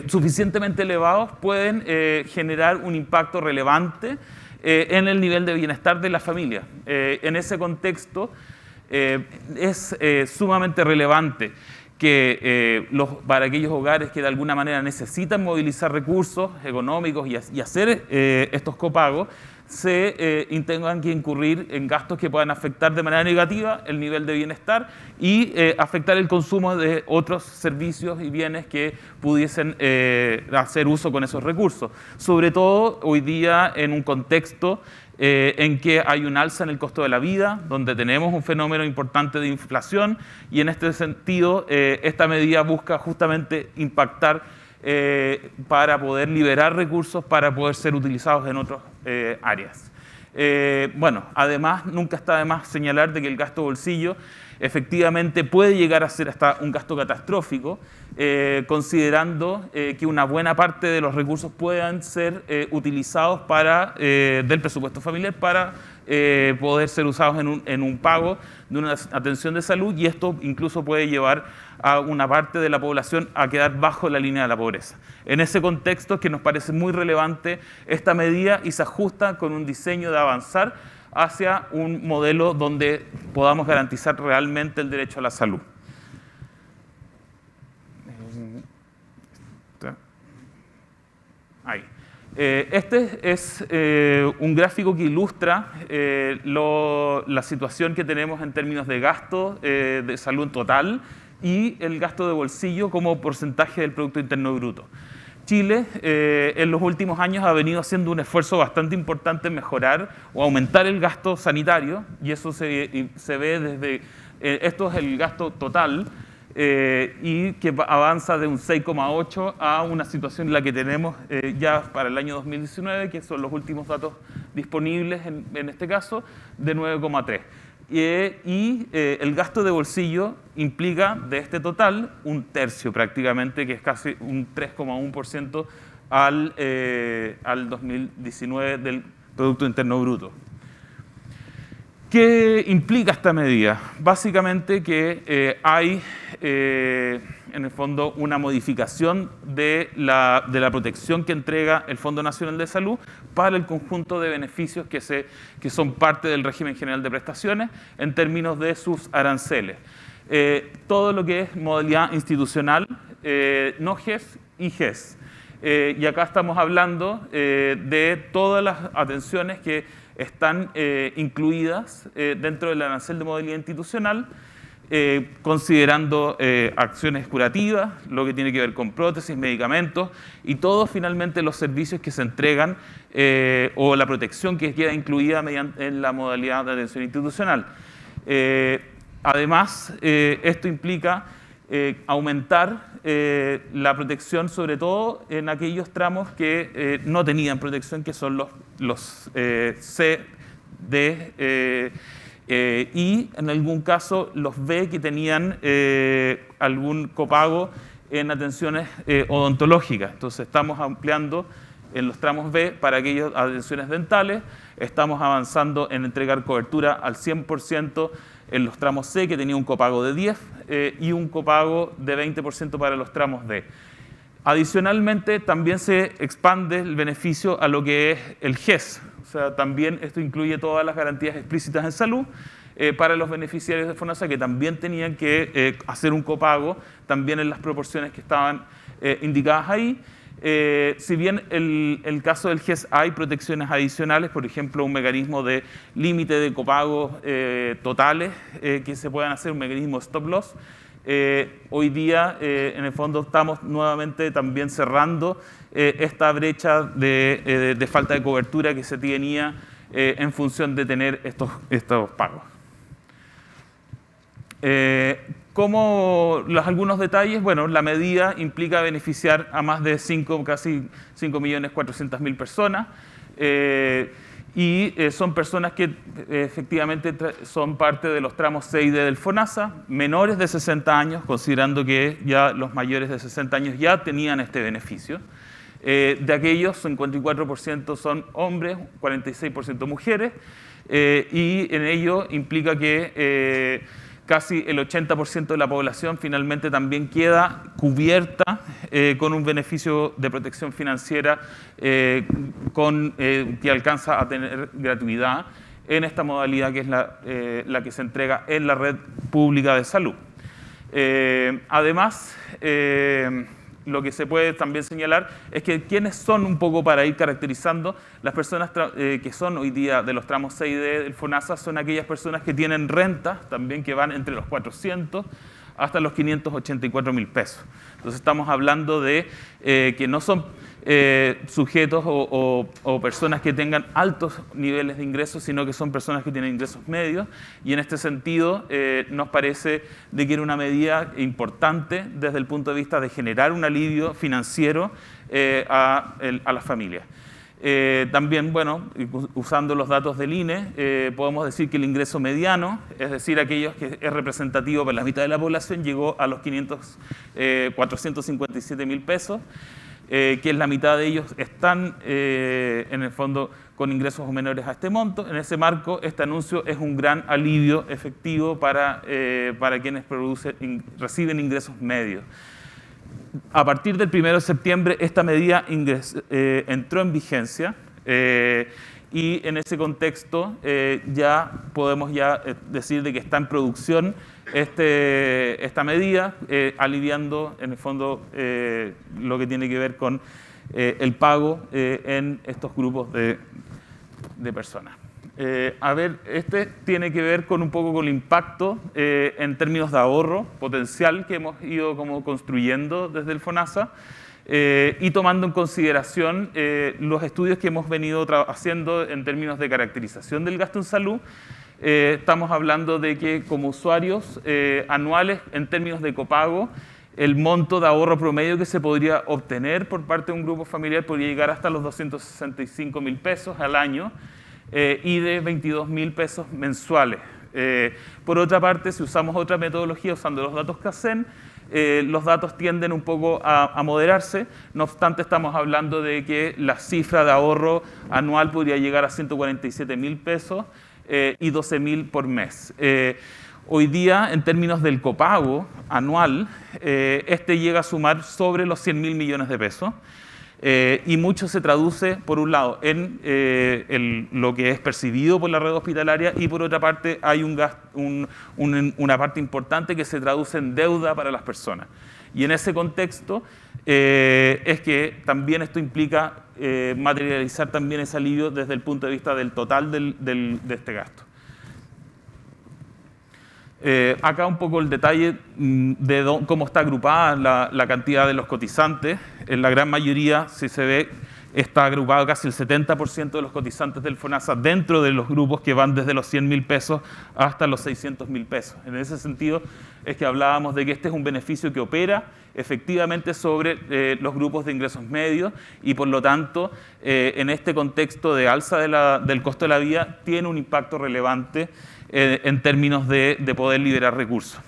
suficientemente elevados pueden generar un impacto relevante en el nivel de bienestar de la familia. En ese contexto es sumamente relevante que para aquellos hogares que de alguna manera necesitan movilizar recursos económicos y hacer estos copagos, tengan que incurrir en gastos que puedan afectar de manera negativa el nivel de bienestar y afectar el consumo de otros servicios y bienes que pudiesen hacer uso con esos recursos. Sobre todo hoy día en un contexto en que hay un alza en el costo de la vida, donde tenemos un fenómeno importante de inflación, y en este sentido esta medida busca justamente impactar para poder liberar recursos para poder ser utilizados en otras áreas. Bueno, además, nunca está de más señalar de que el gasto bolsillo efectivamente puede llegar a ser hasta un gasto catastrófico, considerando que una buena parte de los recursos puedan ser utilizados del presupuesto familiar para poder ser usados en un pago de una atención de salud, y esto incluso puede llevar a una parte de la población a quedar bajo la línea de la pobreza. En ese contexto es que nos parece muy relevante esta medida y se ajusta con un diseño de avanzar hacia un modelo donde podamos garantizar realmente el derecho a la salud. Ahí. Este es un gráfico que ilustra la situación que tenemos en términos de gasto de salud total y el gasto de bolsillo como porcentaje del Producto Interno Bruto. Chile en los últimos años ha venido haciendo un esfuerzo bastante importante en mejorar o aumentar el gasto sanitario, y eso se ve desde, esto es el gasto total, y que avanza de un 6,8 a una situación en la que tenemos ya para el año 2019, que son los últimos datos disponibles en este caso, de 9,3. Y el gasto de bolsillo implica de este total un tercio prácticamente, que es casi un 3,1% al 2019 del Producto Interno Bruto. ¿Qué implica esta medida? Básicamente que hay en el fondo una modificación de la protección que entrega el Fondo Nacional de Salud para el conjunto de beneficios que son parte del régimen general de prestaciones en términos de sus aranceles. Todo lo que es modalidad institucional, no GES y GES. Y acá estamos hablando de todas las atenciones que están incluidas dentro del arancel de modalidad institucional, considerando acciones curativas, lo que tiene que ver con prótesis, medicamentos y todos finalmente los servicios que se entregan o la protección que queda incluida en la modalidad de atención institucional. Además, esto implica aumentar la protección, sobre todo en aquellos tramos que no tenían protección, que son los C, D y en algún caso los B, que tenían algún copago en atenciones odontológicas. Entonces estamos ampliando en los tramos B para aquellas atenciones dentales, estamos avanzando en entregar cobertura al 100% en los tramos C, que tenía un copago de 10 y un copago de 20% para los tramos D. Adicionalmente, también se expande el beneficio a lo que es el GES. O sea, también esto incluye todas las garantías explícitas en salud para los beneficiarios de FONASA, que también tenían que hacer un copago, también en las proporciones que estaban indicadas ahí. Si bien el caso del GES hay protecciones adicionales, por ejemplo, un mecanismo de límite de copagos totales que se puedan hacer, un mecanismo stop loss. Hoy día, en el fondo, estamos nuevamente también cerrando esta brecha de falta de cobertura que se tenía en función de tener estos pagos. Como algunos detalles, bueno, la medida implica beneficiar a más de casi 5.400.000 personas y son personas que efectivamente son parte de los tramos C y D del FONASA, menores de 60 años, considerando que ya los mayores de 60 años ya tenían este beneficio. De aquellos, 54% son hombres, 46% mujeres, y en ello implica que casi el 80% de la población finalmente también queda cubierta con un beneficio de protección financiera que alcanza a tener gratuidad en esta modalidad que es la que se entrega en la red pública de salud. Además, lo que se puede también señalar es que quienes son un poco para ir caracterizando, las personas que son hoy día de los tramos C y D del FONASA son aquellas personas que tienen rentas también que van entre los 400 hasta los 584.000 pesos. Entonces estamos hablando de que no son sujetos o personas que tengan altos niveles de ingresos, sino que son personas que tienen ingresos medios, y en este sentido nos parece de que era una medida importante desde el punto de vista de generar un alivio financiero a las familias. También, bueno, usando los datos del INE, podemos decir que el ingreso mediano, es decir, aquellos que es representativo para la mitad de la población, llegó a los 457.000 pesos, que es la mitad de ellos están, en el fondo, con ingresos menores a este monto. En ese marco, este anuncio es un gran alivio efectivo para quienes reciben ingresos medios. A partir del 1 de septiembre, esta medida entró en vigencia y en ese contexto ya podemos decir de que está en producción esta medida, aliviando en el fondo lo que tiene que ver con el pago en estos grupos de personas. Este tiene que ver con un poco con el impacto en términos de ahorro potencial que hemos ido como construyendo desde el FONASA y tomando en consideración los estudios que hemos venido haciendo en términos de caracterización del gasto en salud. Estamos hablando de que como usuarios anuales en términos de copago, el monto de ahorro promedio que se podría obtener por parte de un grupo familiar podría llegar hasta los 265.000 pesos al año, y de 22.000 pesos mensuales. Por otra parte, si usamos otra metodología usando los datos CACEN, los datos tienden un poco a moderarse. No obstante, estamos hablando de que la cifra de ahorro anual podría llegar a 147.000 pesos y 12.000 por mes. Hoy día, en términos del copago anual, este llega a sumar sobre los 100.000 millones de pesos. Y mucho se traduce, por un lado, en lo que es percibido por la red hospitalaria, y por otra parte hay una parte importante que se traduce en deuda para las personas. Y en ese contexto es que también esto implica materializar también ese alivio desde el punto de vista del total de este gasto. Acá un poco el detalle de cómo está agrupada la cantidad de los cotizantes. En la gran mayoría, si se ve, está agrupado casi el 70% de los cotizantes del FONASA dentro de los grupos que van desde los 100.000 pesos hasta los 600.000 pesos. En ese sentido es que hablábamos de que este es un beneficio que opera efectivamente sobre los grupos de ingresos medios y por lo tanto en este contexto de alza del costo de la vida tiene un impacto relevante en términos de poder liberar recursos.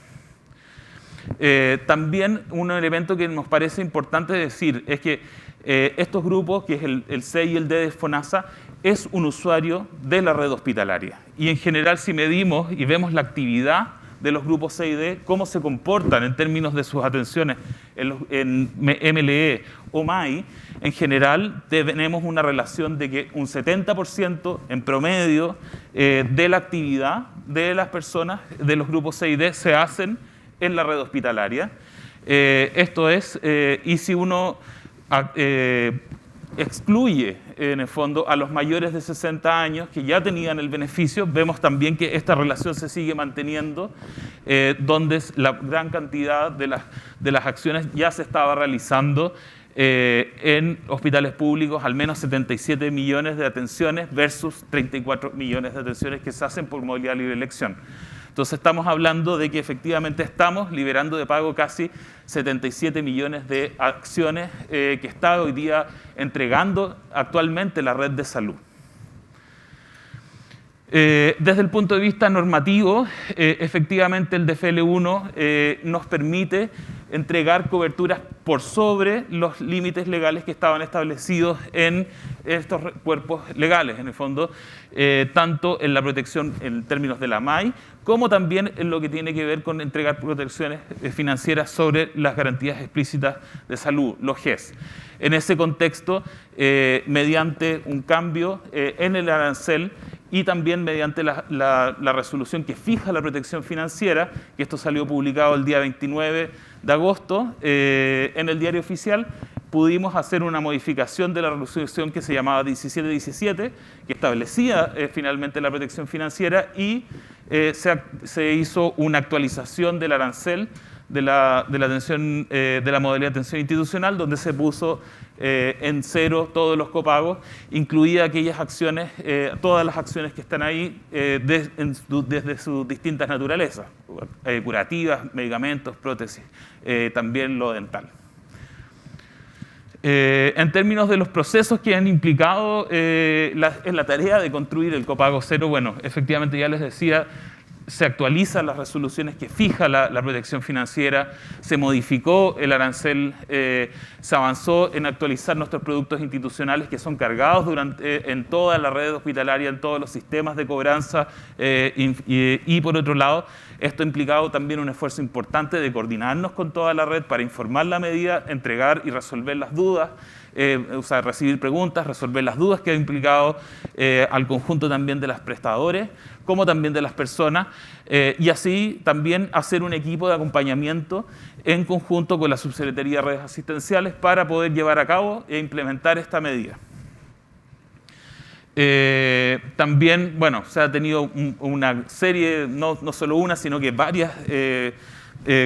También un elemento que nos parece importante decir es que estos grupos, que es el C y el D de FONASA, es un usuario de la red hospitalaria. Y en general, si medimos y vemos la actividad de los grupos C y D, cómo se comportan en términos de sus atenciones en MLE o MAI, en general tenemos una relación de que un 70% en promedio de la actividad de las personas de los grupos C y D se hacen en la red hospitalaria. Esto es, y si uno excluye en el fondo a los mayores de 60 años que ya tenían el beneficio, vemos también que esta relación se sigue manteniendo, donde la gran cantidad de las acciones ya se estaba realizando en hospitales públicos, al menos 77 millones de atenciones versus 34 millones de atenciones que se hacen por modalidad libre elección. Entonces estamos hablando de que efectivamente estamos liberando de pago casi 77 millones de acciones que está hoy día entregando actualmente la red de salud. Desde el punto de vista normativo, efectivamente el DFL1 nos permite entregar coberturas por sobre los límites legales que estaban establecidos en estos cuerpos legales, en el fondo, tanto en la protección en términos de la MAI, como también en lo que tiene que ver con entregar protecciones financieras sobre las garantías explícitas de salud, los GES. En ese contexto, mediante un cambio en el arancel y también mediante la resolución que fija la protección financiera, que esto salió publicado el día 29 de agosto en el Diario Oficial, pudimos hacer una modificación de la resolución que se llamaba 1717, que establecía finalmente la protección financiera, y se hizo una actualización del arancel de la modalidad de atención institucional, donde se puso en cero todos los copagos, incluidas aquellas acciones, todas las acciones que están ahí desde sus distintas naturalezas, curativas, medicamentos, prótesis, también lo dental. En términos de los procesos que han implicado en la tarea de construir el copago cero, bueno, efectivamente ya les decía, se actualizan las resoluciones que fija la protección financiera, se modificó el arancel, se avanzó en actualizar nuestros productos institucionales que son cargados en toda la red hospitalaria, en todos los sistemas de cobranza, y por otro lado, esto ha implicado también un esfuerzo importante de coordinarnos con toda la red para informar la medida, entregar y resolver las dudas, recibir preguntas, resolver las dudas que ha implicado al conjunto también de los prestadores, como también de las personas, y así también hacer un equipo de acompañamiento en conjunto con la Subsecretaría de Redes Asistenciales para poder llevar a cabo e implementar esta medida. También, bueno, se ha tenido una serie, no solo una, sino que varias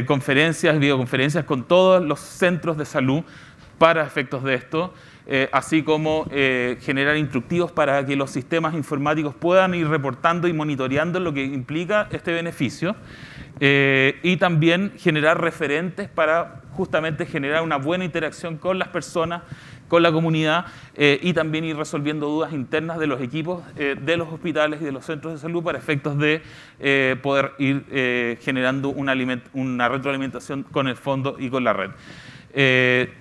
conferencias, videoconferencias con todos los centros de salud para efectos de esto, así como generar instructivos para que los sistemas informáticos puedan ir reportando y monitoreando lo que implica este beneficio, y también generar referentes para justamente generar una buena interacción con las personas, con la comunidad, y también ir resolviendo dudas internas de los equipos de los hospitales y de los centros de salud para efectos de poder ir generando una retroalimentación con el fondo y con la red.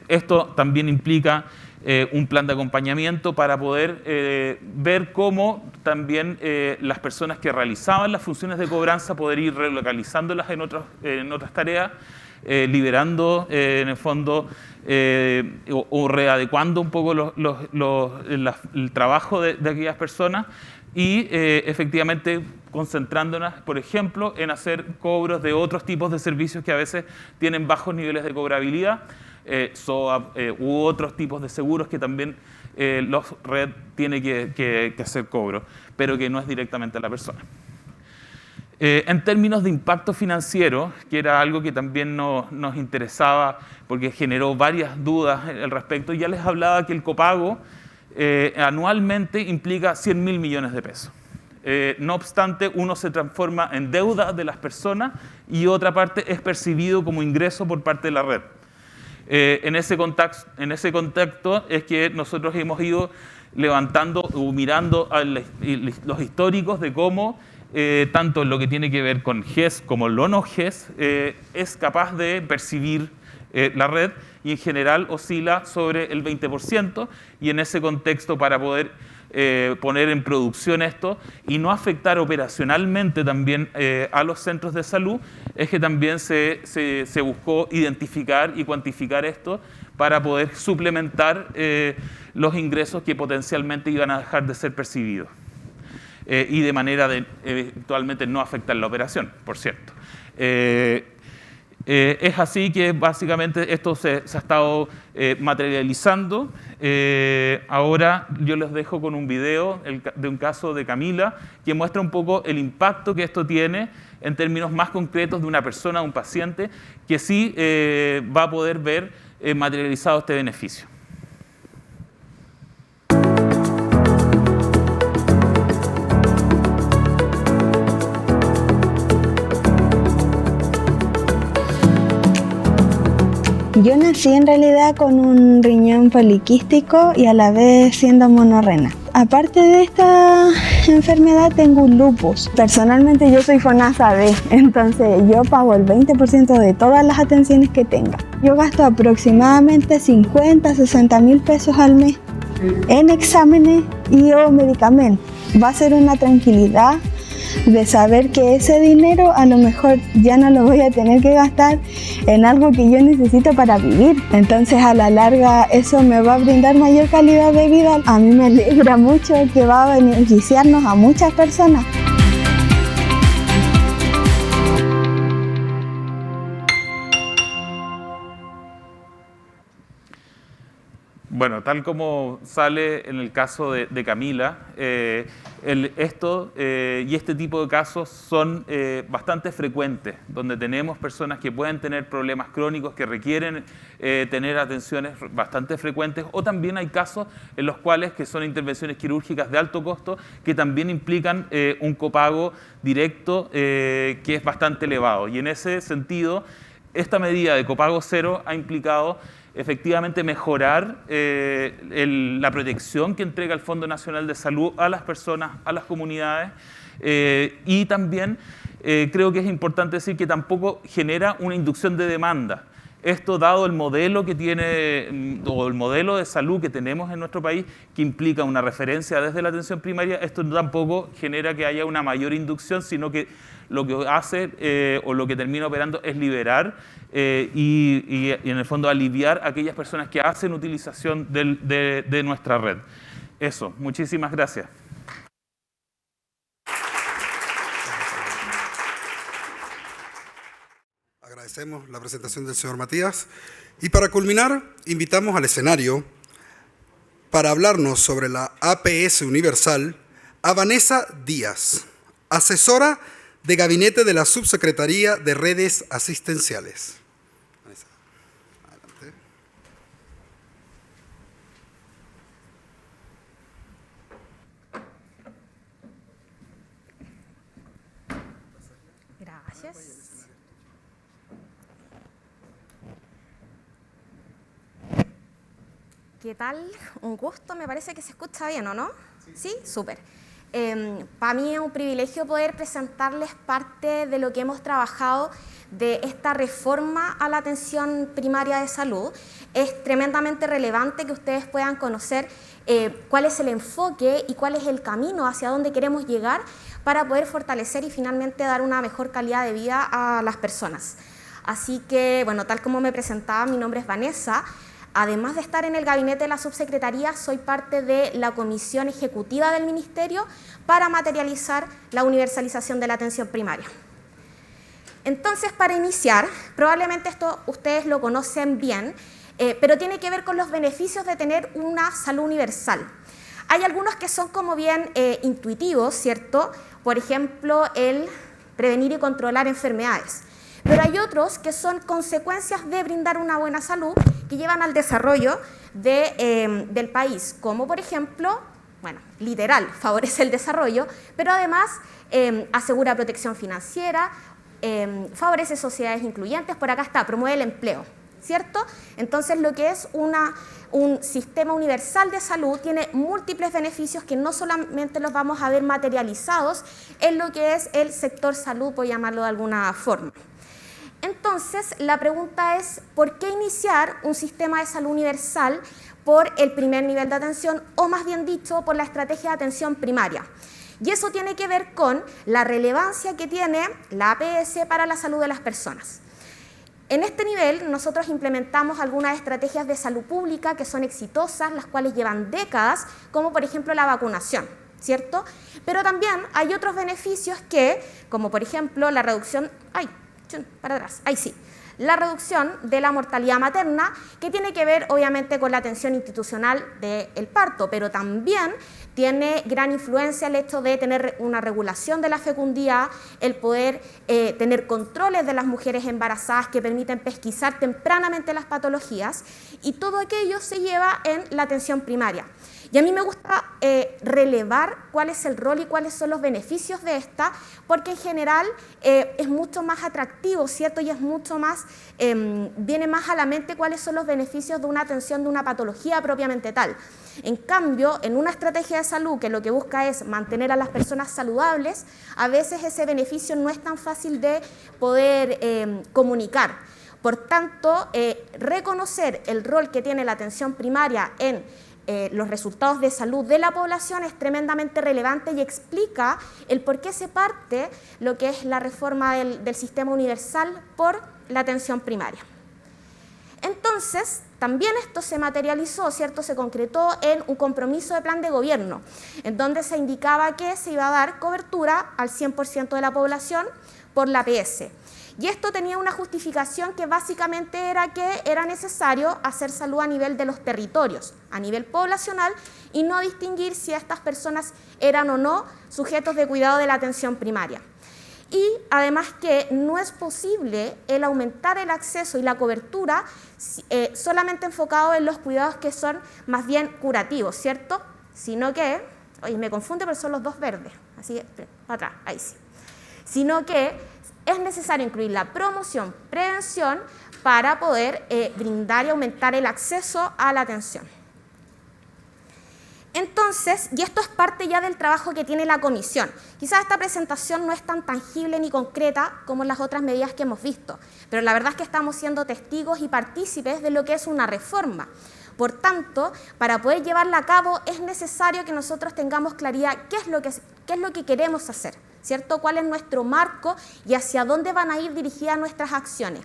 Esto también implica un plan de acompañamiento para poder ver cómo también las personas que realizaban las funciones de cobranza poder ir relocalizándolas en otras tareas, liberando en el fondo o readecuando un poco el trabajo de aquellas personas y efectivamente concentrándonos, por ejemplo, en hacer cobros de otros tipos de servicios que a veces tienen bajos niveles de cobrabilidad, SOAP u otros tipos de seguros que también los red tiene que hacer cobro, pero que no es directamente a la persona. En términos de impacto financiero, que era algo que también nos interesaba porque generó varias dudas al respecto, ya les hablaba que el copago anualmente implica 100.000 millones de pesos. No obstante, uno se transforma en deuda de las personas y otra parte es percibido como ingreso por parte de la red. En ese contexto es que nosotros hemos ido levantando o mirando los históricos de cómo tanto lo que tiene que ver con GES como lo no GES es capaz de percibir la red, y en general oscila sobre el 20%, y en ese contexto, para poder poner en producción esto y no afectar operacionalmente también a los centros de salud, es que también se buscó identificar y cuantificar esto para poder suplementar los ingresos que potencialmente iban a dejar de ser percibidos. Y de manera de eventualmente no afectar la operación, por cierto. Es así que básicamente esto se ha estado materializando. Ahora yo les dejo con un video de un caso de Camila que muestra un poco el impacto que esto tiene en términos más concretos de una persona, de un paciente, que sí va a poder ver materializado este beneficio. Yo nací en realidad con un riñón poliquístico y a la vez siendo monorrena. Aparte de esta enfermedad tengo un lupus. Personalmente yo soy FONASA B, entonces yo pago el 20% de todas las atenciones que tenga. Yo gasto aproximadamente 50, 60 mil pesos al mes en exámenes y o medicamentos. Va a ser una tranquilidad de saber que ese dinero a lo mejor ya no lo voy a tener que gastar en algo que yo necesito para vivir. Entonces a la larga eso me va a brindar mayor calidad de vida. A mí me alegra mucho que va a beneficiarnos a muchas personas. Bueno, tal como sale en el caso de Camila, esto y este tipo de casos son bastante frecuentes, donde tenemos personas que pueden tener problemas crónicos que requieren tener atenciones bastante frecuentes, o también hay casos en los cuales que son intervenciones quirúrgicas de alto costo que también implican un copago directo que es bastante elevado. Y en ese sentido, esta medida de copago cero ha implicado efectivamente mejorar la protección que entrega el Fondo Nacional de Salud a las personas, a las comunidades, y también creo que es importante decir que tampoco genera una inducción de demanda. Esto, dado el modelo que tiene, o el modelo de salud que tenemos en nuestro país, que implica una referencia desde la atención primaria, esto tampoco genera que haya una mayor inducción, sino que lo que hace o lo que termina operando es liberar y en el fondo aliviar a aquellas personas que hacen utilización de nuestra red. Eso, muchísimas gracias. Agradecemos la presentación del señor Matías. Y para culminar, invitamos al escenario para hablarnos sobre la APS Universal a Vanessa Díaz, asesora de gabinete de la Subsecretaría de Redes Asistenciales. Vanessa, adelante. Gracias. ¿Qué tal? Un gusto, me parece que se escucha bien, ¿o no? Sí, súper. Para mí es un privilegio poder presentarles parte de lo que hemos trabajado de esta reforma a la atención primaria de salud. Es tremendamente relevante que ustedes puedan conocer cuál es el enfoque y cuál es el camino hacia dónde queremos llegar para poder fortalecer y finalmente dar una mejor calidad de vida a las personas. Así que, bueno, tal como me presentaba, mi nombre es Vanessa. Además de estar en el gabinete de la subsecretaría, soy parte de la comisión ejecutiva del ministerio para materializar la universalización de la atención primaria. Entonces, para iniciar, probablemente esto ustedes lo conocen bien, pero tiene que ver con los beneficios de tener una salud universal. Hay algunos que son como bien intuitivos, ¿cierto? Por ejemplo, el prevenir y controlar enfermedades. Pero hay otros que son consecuencias de brindar una buena salud que llevan al desarrollo del país, como por ejemplo, bueno, literal, favorece el desarrollo, pero además asegura protección financiera, favorece sociedades incluyentes, por acá está, promueve el empleo, ¿cierto? Entonces lo que es un sistema universal de salud tiene múltiples beneficios que no solamente los vamos a ver materializados en lo que es el sector salud, por llamarlo de alguna forma. Entonces, la pregunta es, ¿por qué iniciar un sistema de salud universal por el primer nivel de atención, o más bien dicho, por la estrategia de atención primaria? Y eso tiene que ver con la relevancia que tiene la APS para la salud de las personas. En este nivel, nosotros implementamos algunas estrategias de salud pública que son exitosas, las cuales llevan décadas, como por ejemplo la vacunación, ¿cierto? Pero también hay otros beneficios que, como por ejemplo la reducción... para atrás, ahí sí. La reducción de la mortalidad materna, que tiene que ver obviamente con la atención institucional del parto, pero también tiene gran influencia el hecho de tener una regulación de la fecundidad, el poder tener controles de las mujeres embarazadas que permiten pesquisar tempranamente las patologías, y todo aquello se lleva en la atención primaria. Y a mí me gusta relevar cuál es el rol y cuáles son los beneficios de esta, porque en general es mucho más atractivo, ¿cierto? Y es mucho más, viene más a la mente cuáles son los beneficios de una atención de una patología propiamente tal. En cambio, en una estrategia de salud que lo que busca es mantener a las personas saludables, a veces ese beneficio no es tan fácil de poder comunicar. Por tanto, reconocer el rol que tiene la atención primaria en los resultados de salud de la población es tremendamente relevante y explica el por qué se parte lo que es la reforma del sistema universal por la atención primaria. Entonces, también esto se materializó, ¿cierto? Se concretó en un compromiso de plan de gobierno, en donde se indicaba que se iba a dar cobertura al 100% de la población por la APS. Y esto tenía una justificación que básicamente era que era necesario hacer salud a nivel de los territorios, a nivel poblacional, y no distinguir si estas personas eran o no sujetos de cuidado de la atención primaria. Y además que no es posible el aumentar el acceso y la cobertura solamente enfocado en los cuidados que son más bien curativos, ¿cierto? Sino que, oye, me confunde, pero son los dos verdes, así, para atrás, ahí sí. Sino que es necesario incluir la promoción, prevención, para poder brindar y aumentar el acceso a la atención. Entonces, y esto es parte ya del trabajo que tiene la comisión. Quizás esta presentación no es tan tangible ni concreta como las otras medidas que hemos visto, pero la verdad es que estamos siendo testigos y partícipes de lo que es una reforma. Por tanto, para poder llevarla a cabo es necesario que nosotros tengamos claridad qué es lo que queremos hacer, ¿cierto? ¿Cuál es nuestro marco y hacia dónde van a ir dirigidas nuestras acciones?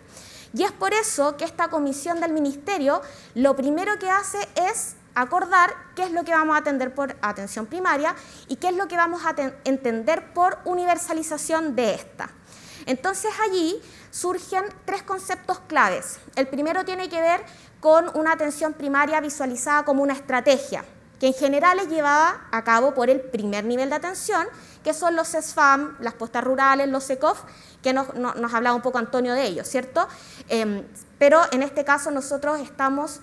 Y es por eso que esta comisión del Ministerio lo primero que hace es acordar qué es lo que vamos a atender por atención primaria y qué es lo que vamos a entender por universalización de esta. Entonces allí surgen tres conceptos claves. El primero tiene que ver con una atención primaria visualizada como una estrategia, que en general es llevada a cabo por el primer nivel de atención, que son los CESFAM, las postas rurales, los SECOF, que nos hablaba un poco Antonio de ellos, ¿cierto? Pero en este caso nosotros estamos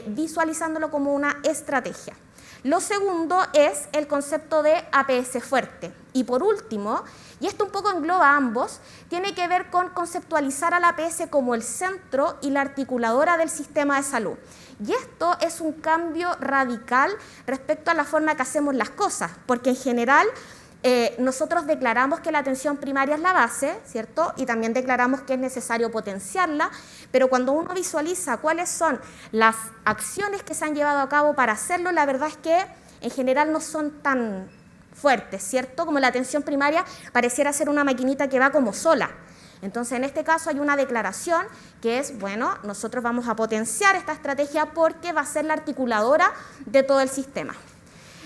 visualizándolo como una estrategia. Lo segundo es el concepto de APS fuerte. Y por último, y esto un poco engloba ambos, tiene que ver con conceptualizar a la APS como el centro y la articuladora del sistema de salud. Y esto es un cambio radical respecto a la forma que hacemos las cosas, porque en general nosotros declaramos que la atención primaria es la base, ¿cierto? Y también declaramos que es necesario potenciarla, pero cuando uno visualiza cuáles son las acciones que se han llevado a cabo para hacerlo, la verdad es que en general no son tan fuertes, ¿cierto? Como la atención primaria pareciera ser una maquinita que va como sola. Entonces, en este caso hay una declaración que es, bueno, nosotros vamos a potenciar esta estrategia porque va a ser la articuladora de todo el sistema.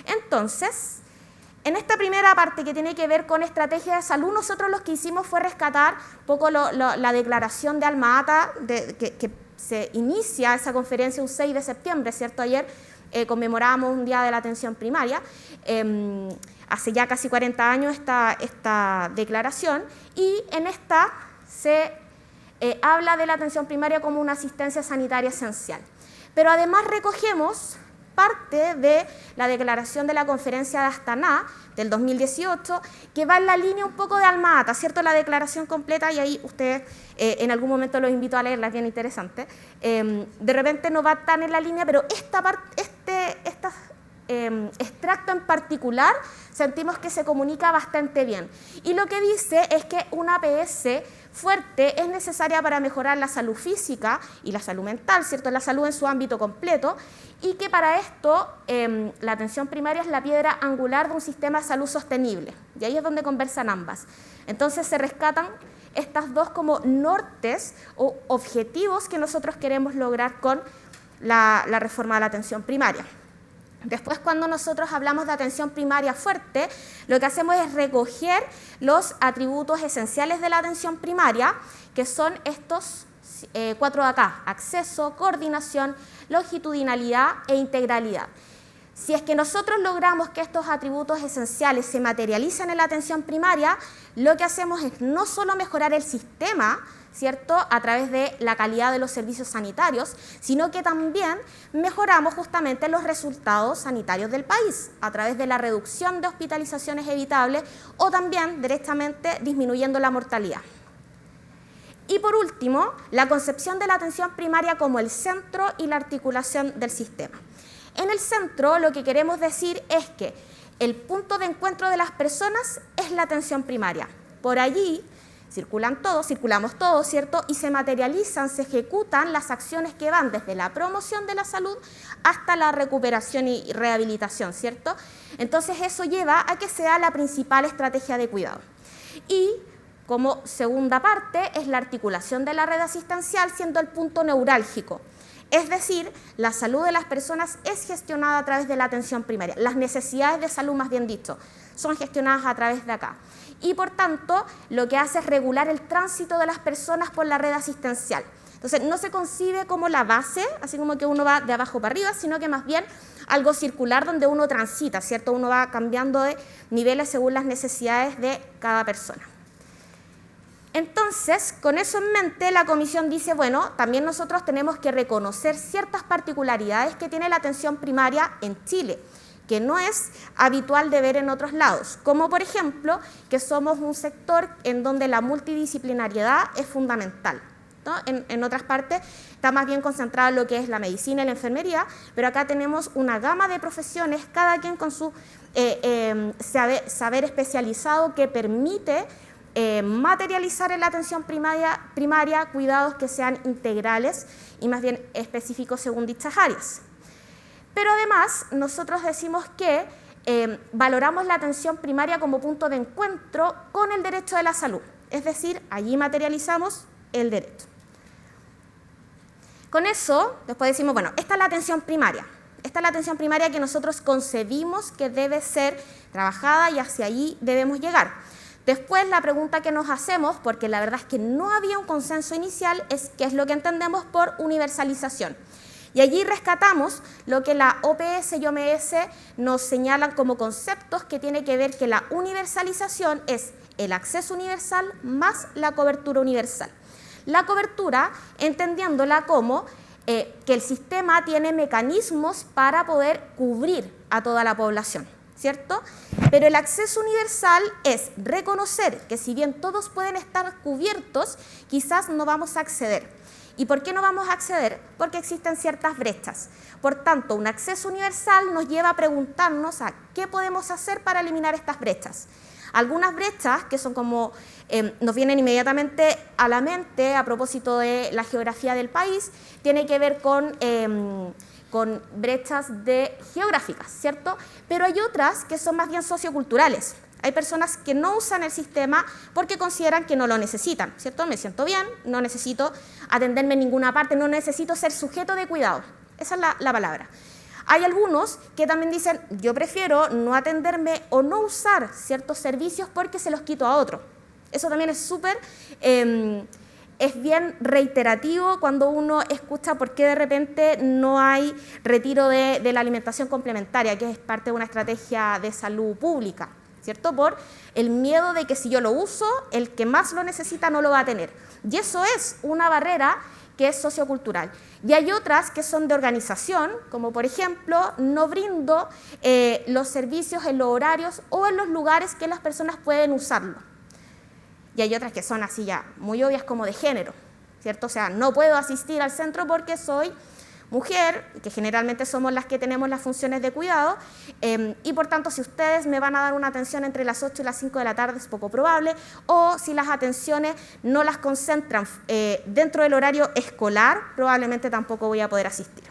Entonces, en esta primera parte que tiene que ver con estrategia de salud, nosotros lo que hicimos fue rescatar un poco la declaración de Alma Ata, que se inicia esa conferencia un 6 de septiembre, ¿cierto? Ayer conmemoramos un día de la atención primaria, hace ya casi 40 años esta declaración, y en esta se habla de la atención primaria como una asistencia sanitaria esencial. Pero además recogemos parte de la declaración de la conferencia de Astana del 2018, que va en la línea un poco de Alma Ata, ¿cierto? La declaración completa, y ahí ustedes en algún momento los invito a leerla, es bien interesante. De repente no va tan en la línea, pero este extracto en particular sentimos que se comunica bastante bien. Y lo que dice es que una APS fuerte es necesaria para mejorar la salud física y la salud mental, ¿cierto? La salud en su ámbito completo, y que para esto la atención primaria es la piedra angular de un sistema de salud sostenible. Y ahí es donde conversan ambas. Entonces se rescatan estas dos como nortes o objetivos que nosotros queremos lograr con la reforma de la atención primaria. Después, cuando nosotros hablamos de atención primaria fuerte, lo que hacemos es recoger los atributos esenciales de la atención primaria, que son estos 4 de acá: acceso, coordinación, longitudinalidad e integralidad. Si es que nosotros logramos que estos atributos esenciales se materialicen en la atención primaria, lo que hacemos es no solo mejorar el sistema, ¿cierto?, a través de la calidad de los servicios sanitarios, sino que también mejoramos justamente los resultados sanitarios del país, a través de la reducción de hospitalizaciones evitables o también directamente disminuyendo la mortalidad. Y por último, la concepción de la atención primaria como el centro y la articulación del sistema. En el centro lo que queremos decir es que el punto de encuentro de las personas es la atención primaria. Por allí circulamos todos, ¿cierto? Y se materializan, se ejecutan las acciones que van desde la promoción de la salud hasta la recuperación y rehabilitación, ¿cierto? Entonces eso lleva a que sea la principal estrategia de cuidado. Y como segunda parte es la articulación de la red asistencial siendo el punto neurálgico. Es decir, la salud de las personas es gestionada a través de la atención primaria. Las necesidades de salud, más bien dicho, son gestionadas a través de acá. Y por tanto, lo que hace es regular el tránsito de las personas por la red asistencial. Entonces, no se concibe como la base, así como que uno va de abajo para arriba, sino que más bien algo circular donde uno transita, ¿cierto? Uno va cambiando de niveles según las necesidades de cada persona. Entonces, con eso en mente, la comisión dice, bueno, también nosotros tenemos que reconocer ciertas particularidades que tiene la atención primaria en Chile, que no es habitual de ver en otros lados, como por ejemplo, que somos un sector en donde la multidisciplinariedad es fundamental, ¿no? En otras partes está más bien concentrado en lo que es la medicina y la enfermería, pero acá tenemos una gama de profesiones, cada quien con su saber especializado que permite materializar en la atención primaria cuidados que sean integrales y más bien específicos según dichas áreas. Pero además, nosotros decimos que valoramos la atención primaria como punto de encuentro con el derecho de la salud, es decir, allí materializamos el derecho. Con eso, después decimos, bueno, esta es la atención primaria. Esta es la atención primaria que nosotros concebimos que debe ser trabajada y hacia allí debemos llegar. Después la pregunta que nos hacemos, porque la verdad es que no había un consenso inicial, es qué es lo que entendemos por universalización. Y allí rescatamos lo que la OPS y OMS nos señalan como conceptos que tiene que ver que la universalización es el acceso universal más la cobertura universal. La cobertura, entendiéndola como que el sistema tiene mecanismos para poder cubrir a toda la población, ¿cierto? Pero el acceso universal es reconocer que si bien todos pueden estar cubiertos, quizás no vamos a acceder. ¿Y por qué no vamos a acceder? Porque existen ciertas brechas. Por tanto, un acceso universal nos lleva a preguntarnos a qué podemos hacer para eliminar estas brechas. Algunas brechas que son como, nos vienen inmediatamente a la mente a propósito de la geografía del país, tiene que ver con brechas geográficas, ¿cierto? Pero hay otras que son más bien socioculturales. Hay personas que no usan el sistema porque consideran que no lo necesitan, ¿cierto? Me siento bien, no necesito atenderme en ninguna parte, no necesito ser sujeto de cuidado. Esa es la palabra. Hay algunos que también dicen, yo prefiero no atenderme o no usar ciertos servicios porque se los quito a otro. Eso también es súper... es bien reiterativo cuando uno escucha por qué de repente no hay retiro de la alimentación complementaria, que es parte de una estrategia de salud pública, ¿cierto? Por el miedo de que si yo lo uso, el que más lo necesita no lo va a tener. Y eso es una barrera que es sociocultural. Y hay otras que son de organización, como por ejemplo, no brindo los servicios en los horarios o en los lugares que las personas pueden usarlo. Y hay otras que son así ya muy obvias como de género, ¿cierto? O sea, no puedo asistir al centro porque soy mujer, que generalmente somos las que tenemos las funciones de cuidado, y por tanto si ustedes me van a dar una atención entre las 8 y las 5 de la tarde es poco probable, o si las atenciones no las concentran dentro del horario escolar, probablemente tampoco voy a poder asistir.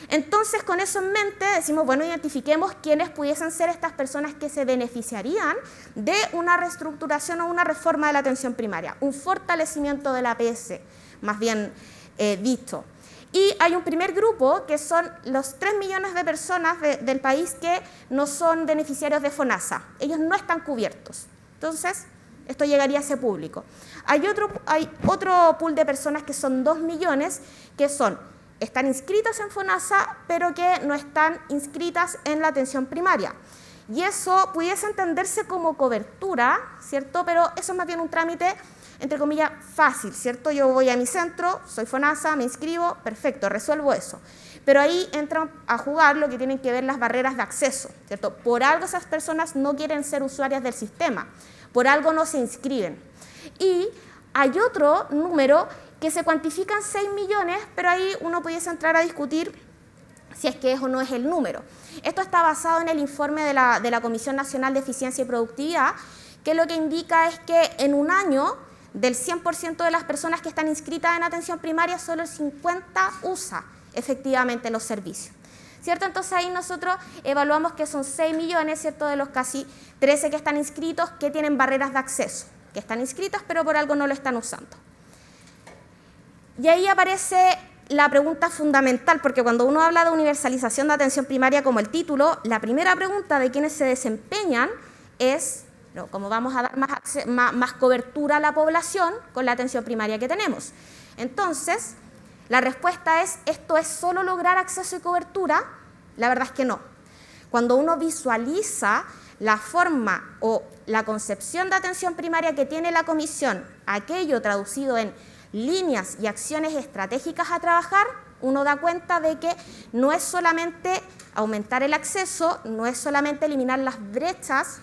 Entonces, con eso en mente, decimos, bueno, identifiquemos quiénes pudiesen ser estas personas que se beneficiarían de una reestructuración o una reforma de la atención primaria, un fortalecimiento de la APS, más bien dicho. Y hay un primer grupo que son los 3 millones de personas del país que no son beneficiarios de FONASA. Ellos no están cubiertos. Entonces, esto llegaría a ese público. Hay otro pool de personas que son 2 millones, que son están inscritas en FONASA, pero que no están inscritas en la atención primaria. Y eso pudiese entenderse como cobertura, ¿cierto? Pero eso es más bien un trámite, entre comillas, fácil, ¿cierto? Yo voy a mi centro, soy FONASA, me inscribo, perfecto, resuelvo eso. Pero ahí entran a jugar lo que tienen que ver las barreras de acceso, ¿cierto? Por algo esas personas no quieren ser usuarias del sistema, por algo no se inscriben. Y hay otro número que se cuantifica en 6 millones, pero ahí uno pudiese entrar a discutir si es que es o no es el número. Esto está basado en el informe de la Comisión Nacional de Eficiencia y Productividad, que lo que indica es que en un año, del 100% de las personas que están inscritas en atención primaria, solo el 50% usa efectivamente los servicios, ¿cierto? Entonces ahí nosotros evaluamos que son 6 millones, ¿cierto?, de los casi 13 que están inscritos que tienen barreras de acceso, que están inscritas pero por algo no lo están usando. Y ahí aparece la pregunta fundamental, porque cuando uno habla de universalización de atención primaria como el título, la primera pregunta de quienes se desempeñan es, ¿cómo vamos a dar más cobertura a la población con la atención primaria que tenemos? Entonces, la respuesta es, ¿esto es solo lograr acceso y cobertura? La verdad es que no. Cuando uno visualiza la forma o la concepción de atención primaria que tiene la comisión, aquello traducido en líneas y acciones estratégicas a trabajar, uno da cuenta de que no es solamente aumentar el acceso, no es solamente eliminar las brechas,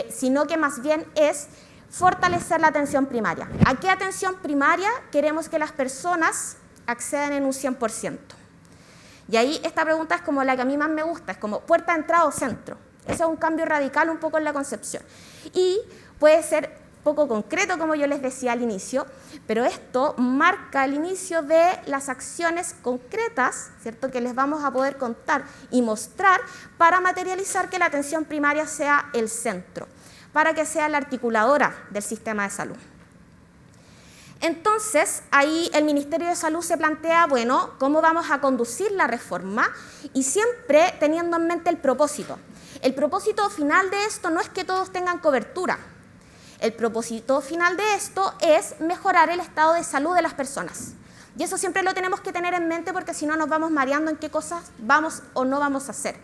sino que más bien es fortalecer la atención primaria. ¿A qué atención primaria queremos que las personas accedan en un 100%? Y ahí esta pregunta es como la que a mí más me gusta, es como puerta de entrada o centro. Ese es un cambio radical un poco en la concepción. Y puede ser poco concreto, como yo les decía al inicio, pero esto marca el inicio de las acciones concretas, ¿cierto?, que les vamos a poder contar y mostrar para materializar que la atención primaria sea el centro, para que sea la articuladora del sistema de salud. Entonces, ahí el Ministerio de Salud se plantea, bueno, ¿cómo vamos a conducir la reforma? Y siempre teniendo en mente el propósito. El propósito final de esto no es que todos tengan cobertura. El propósito final de esto es mejorar el estado de salud de las personas. Y eso siempre lo tenemos que tener en mente porque si no nos vamos mareando en qué cosas vamos o no vamos a hacer.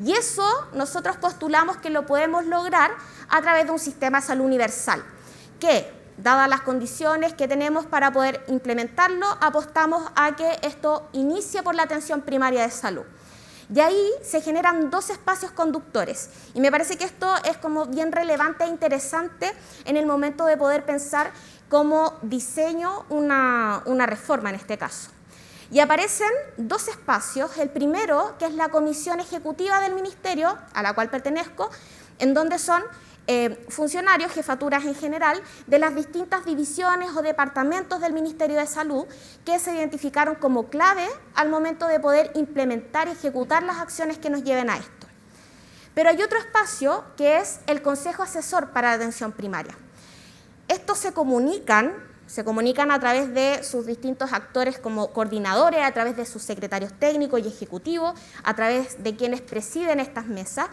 Y eso nosotros postulamos que lo podemos lograr a través de un sistema de salud universal, que, dadas las condiciones que tenemos para poder implementarlo, apostamos a que esto inicie por la atención primaria de salud. Y ahí se generan 2 espacios conductores. Y me parece que esto es como bien relevante e interesante en el momento de poder pensar cómo diseño una reforma en este caso. Y aparecen 2 espacios. El primero, que es la Comisión Ejecutiva del Ministerio, a la cual pertenezco, en donde son funcionarios, jefaturas en general, de las distintas divisiones o departamentos del Ministerio de Salud que se identificaron como clave al momento de poder implementar y ejecutar las acciones que nos lleven a esto. Pero hay otro espacio que es el Consejo Asesor para la Atención Primaria. Estos se comunican a través de sus distintos actores como coordinadores, a través de sus secretarios técnicos y ejecutivos, a través de quienes presiden estas mesas,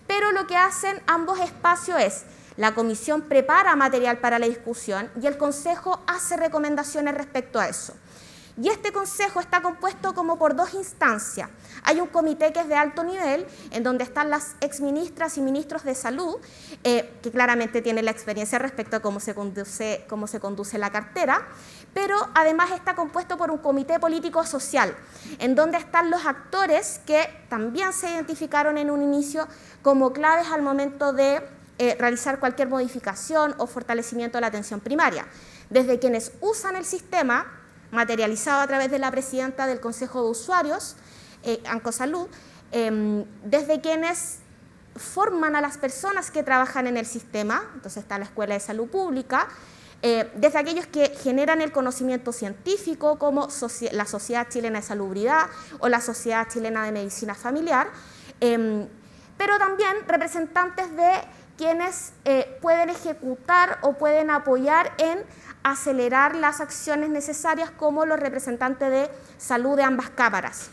pero lo que hacen ambos espacios es, la comisión prepara material para la discusión y el consejo hace recomendaciones respecto a eso. Y este consejo está compuesto como por 2 instancias. Hay un comité que es de alto nivel, en donde están las exministras y ministros de salud, que claramente tienen la experiencia respecto a cómo se conduce la cartera, pero además está compuesto por un comité político-social, en donde están los actores que también se identificaron en un inicio como claves al momento de realizar cualquier modificación o fortalecimiento de la atención primaria. Desde quienes usan el sistema, materializado a través de la presidenta del Consejo de Usuarios, Ancosalud, desde quienes forman a las personas que trabajan en el sistema, entonces está la Escuela de Salud Pública, desde aquellos que generan el conocimiento científico como la Sociedad Chilena de Salubridad o la Sociedad Chilena de Medicina Familiar, pero también representantes de quienes pueden ejecutar o pueden apoyar en acelerar las acciones necesarias como los representantes de salud de ambas cámaras.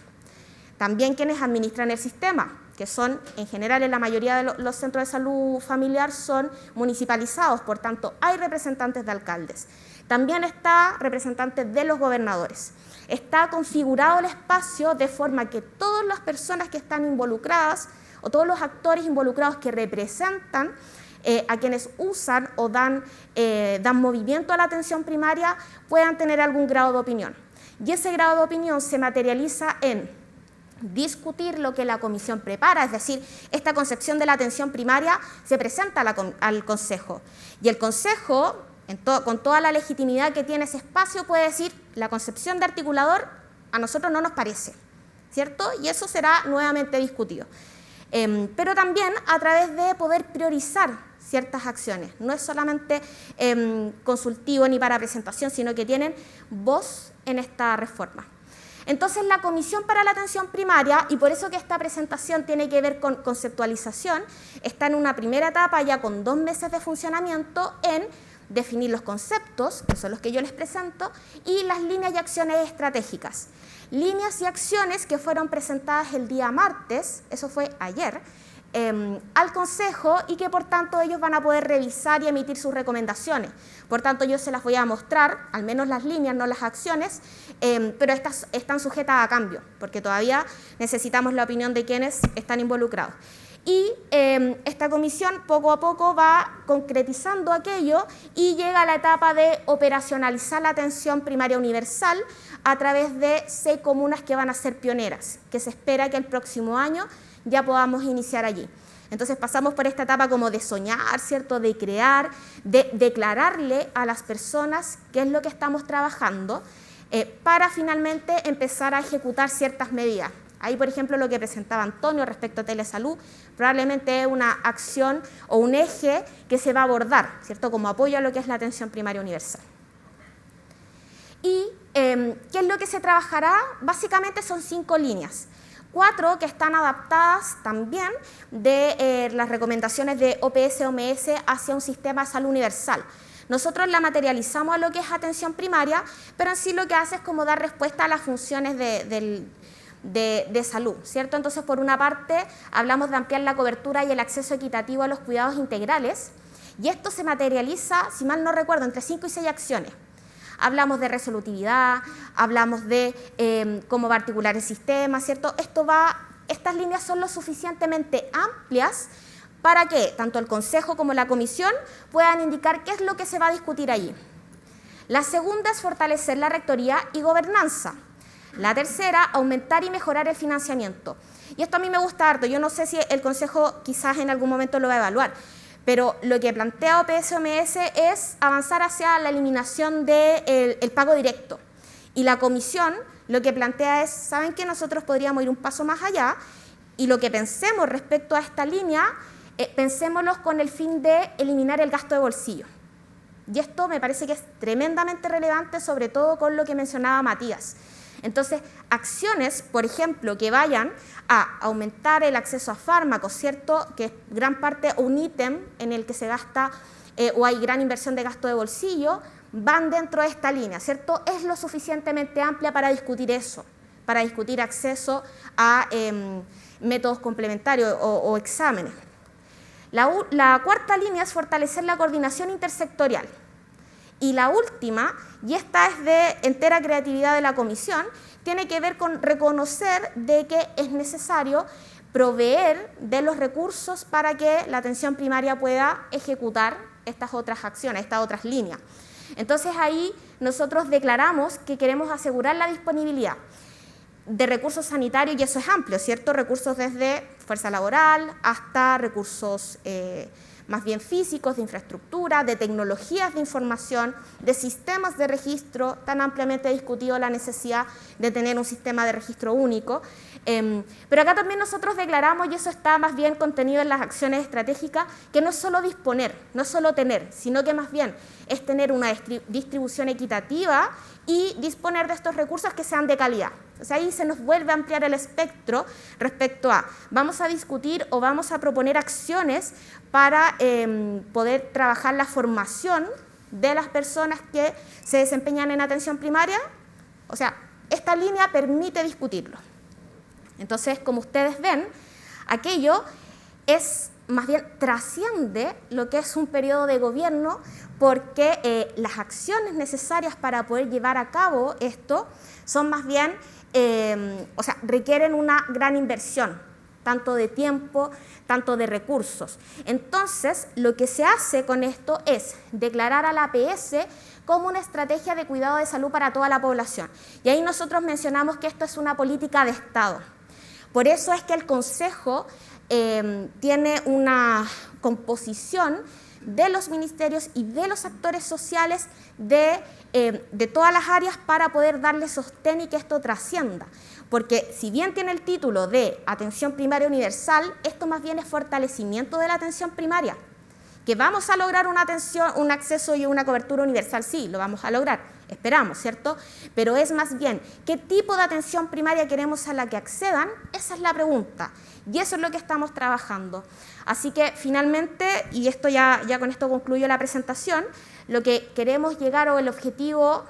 También quienes administran el sistema, que son, en general, en la mayoría de los centros de salud familiar son municipalizados, por tanto, hay representantes de alcaldes. También está representante de los gobernadores. Está configurado el espacio de forma que todas las personas que están involucradas o todos los actores involucrados que representan a quienes usan o dan movimiento a la atención primaria puedan tener algún grado de opinión. Y ese grado de opinión se materializa en discutir lo que la comisión prepara, es decir, esta concepción de la atención primaria se presenta al Consejo. Y el Consejo, con toda la legitimidad que tiene ese espacio, puede decir, la concepción de articulador a nosotros no nos parece, ¿cierto? Y eso será nuevamente discutido. Pero también a través de poder priorizar ciertas acciones. No es solamente consultivo ni para presentación, sino que tienen voz en esta reforma. Entonces, la Comisión para la Atención Primaria, y por eso que esta presentación tiene que ver con conceptualización, está en una primera etapa ya con 2 meses de funcionamiento en definir los conceptos, que son los que yo les presento, y las líneas y acciones estratégicas. Líneas y acciones que fueron presentadas el día martes, eso fue ayer, al Consejo y que por tanto ellos van a poder revisar y emitir sus recomendaciones. Por tanto yo se las voy a mostrar, al menos las líneas, no las acciones, pero estas están sujetas a cambio, porque todavía necesitamos la opinión de quienes están involucrados. Y esta comisión poco a poco va concretizando aquello y llega a la etapa de operacionalizar la atención primaria universal a través de 6 comunas que van a ser pioneras, que se espera que el próximo año ya podamos iniciar allí. Entonces pasamos por esta etapa como de soñar, ¿cierto?, de crear, de declararle a las personas qué es lo que estamos trabajando para finalmente empezar a ejecutar ciertas medidas. Ahí, por ejemplo, lo que presentaba Antonio respecto a telesalud, probablemente es una acción o un eje que se va a abordar, ¿cierto?, como apoyo a lo que es la atención primaria universal. ¿Y qué es lo que se trabajará? Básicamente son 5 líneas. 4 que están adaptadas también de las recomendaciones de OPS-OMS hacia un sistema de salud universal. Nosotros la materializamos a lo que es atención primaria, pero en sí lo que hace es como dar respuesta a las funciones de salud, ¿cierto? Entonces, por una parte, hablamos de ampliar la cobertura y el acceso equitativo a los cuidados integrales, y esto se materializa, si mal no recuerdo, entre 5 y 6 acciones. Hablamos de resolutividad, hablamos de cómo va a articular el sistema, ¿cierto? Estas líneas son lo suficientemente amplias para que tanto el Consejo como la Comisión puedan indicar qué es lo que se va a discutir allí. La segunda es fortalecer la rectoría y gobernanza. La tercera, aumentar y mejorar el financiamiento. Y esto a mí me gusta harto, yo no sé si el Consejo quizás en algún momento lo va a evaluar, pero lo que plantea OPS-OMS es avanzar hacia la eliminación del pago directo. Y la Comisión lo que plantea es, ¿saben qué? Nosotros podríamos ir un paso más allá y lo que pensemos respecto a esta línea, pensémoslo con el fin de eliminar el gasto de bolsillo. Y esto me parece que es tremendamente relevante, sobre todo con lo que mencionaba Matías. Entonces, acciones, por ejemplo, que vayan a aumentar el acceso a fármacos, ¿cierto?, que es gran parte un ítem en el que se gasta o hay gran inversión de gasto de bolsillo, van dentro de esta línea, ¿cierto? Es lo suficientemente amplia para discutir eso, para discutir acceso a métodos complementarios o exámenes. La cuarta línea es fortalecer la coordinación intersectorial. Y la última, y esta es de entera creatividad de la Comisión, tiene que ver con reconocer de que es necesario proveer de los recursos para que la atención primaria pueda ejecutar estas otras acciones, estas otras líneas. Entonces ahí nosotros declaramos que queremos asegurar la disponibilidad de recursos sanitarios, y eso es amplio, ¿cierto? Recursos desde fuerza laboral hasta recursos más bien físicos, de infraestructura, de tecnologías de información, de sistemas de registro, tan ampliamente discutido la necesidad de tener un sistema de registro único. Pero acá también nosotros declaramos, y eso está más bien contenido en las acciones estratégicas, que no es solo disponer, no es solo tener, sino que más bien es tener una distribución equitativa y disponer de estos recursos que sean de calidad. O sea, ahí se nos vuelve a ampliar el espectro respecto a, vamos a discutir o vamos a proponer acciones para poder trabajar la formación de las personas que se desempeñan en atención primaria. O sea, esta línea permite discutirlo. Entonces, como ustedes ven, aquello es más bien trasciende lo que es un periodo de gobierno, porque las acciones necesarias para poder llevar a cabo esto son más bien, requieren una gran inversión, tanto de tiempo, tanto de recursos. Entonces, lo que se hace con esto es declarar a la APS como una estrategia de cuidado de salud para toda la población. Y ahí nosotros mencionamos que esto es una política de Estado. Por eso es que el Consejo tiene una composición de los ministerios y de los actores sociales de todas las áreas para poder darle sostén y que esto trascienda. Porque si bien tiene el título de Atención Primaria Universal, esto más bien es fortalecimiento de la atención primaria. ¿Que vamos a lograr una atención, un acceso y una cobertura universal? Sí, lo vamos a lograr, esperamos, ¿cierto? Pero es más bien, ¿qué tipo de atención primaria queremos a la que accedan? Esa es la pregunta, y eso es lo que estamos trabajando. Así que finalmente, y esto ya con esto concluyo la presentación, lo que queremos llegar, o el objetivo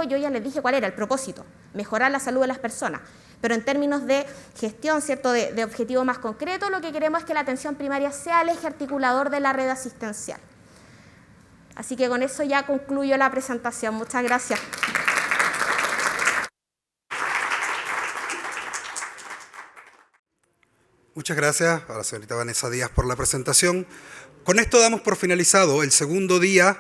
yo ya les dije cuál era, el propósito, mejorar la salud de las personas. Pero en términos de gestión, ¿cierto?, de objetivo más concreto, lo que queremos es que la atención primaria sea el eje articulador de la red asistencial. Así que con eso ya concluyo la presentación. Muchas gracias. Muchas gracias a la señorita Vanessa Díaz por la presentación. Con esto damos por finalizado el segundo día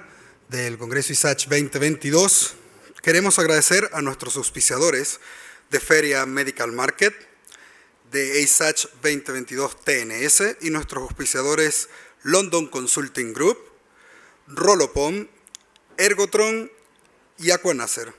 del Congreso ISACH 2022. Queremos agradecer a nuestros auspiciadores de Feria Medical Market, de ISACH 2022 TNS y nuestros auspiciadores London Consulting Group, Rolopom, Ergotron y Aquanacer.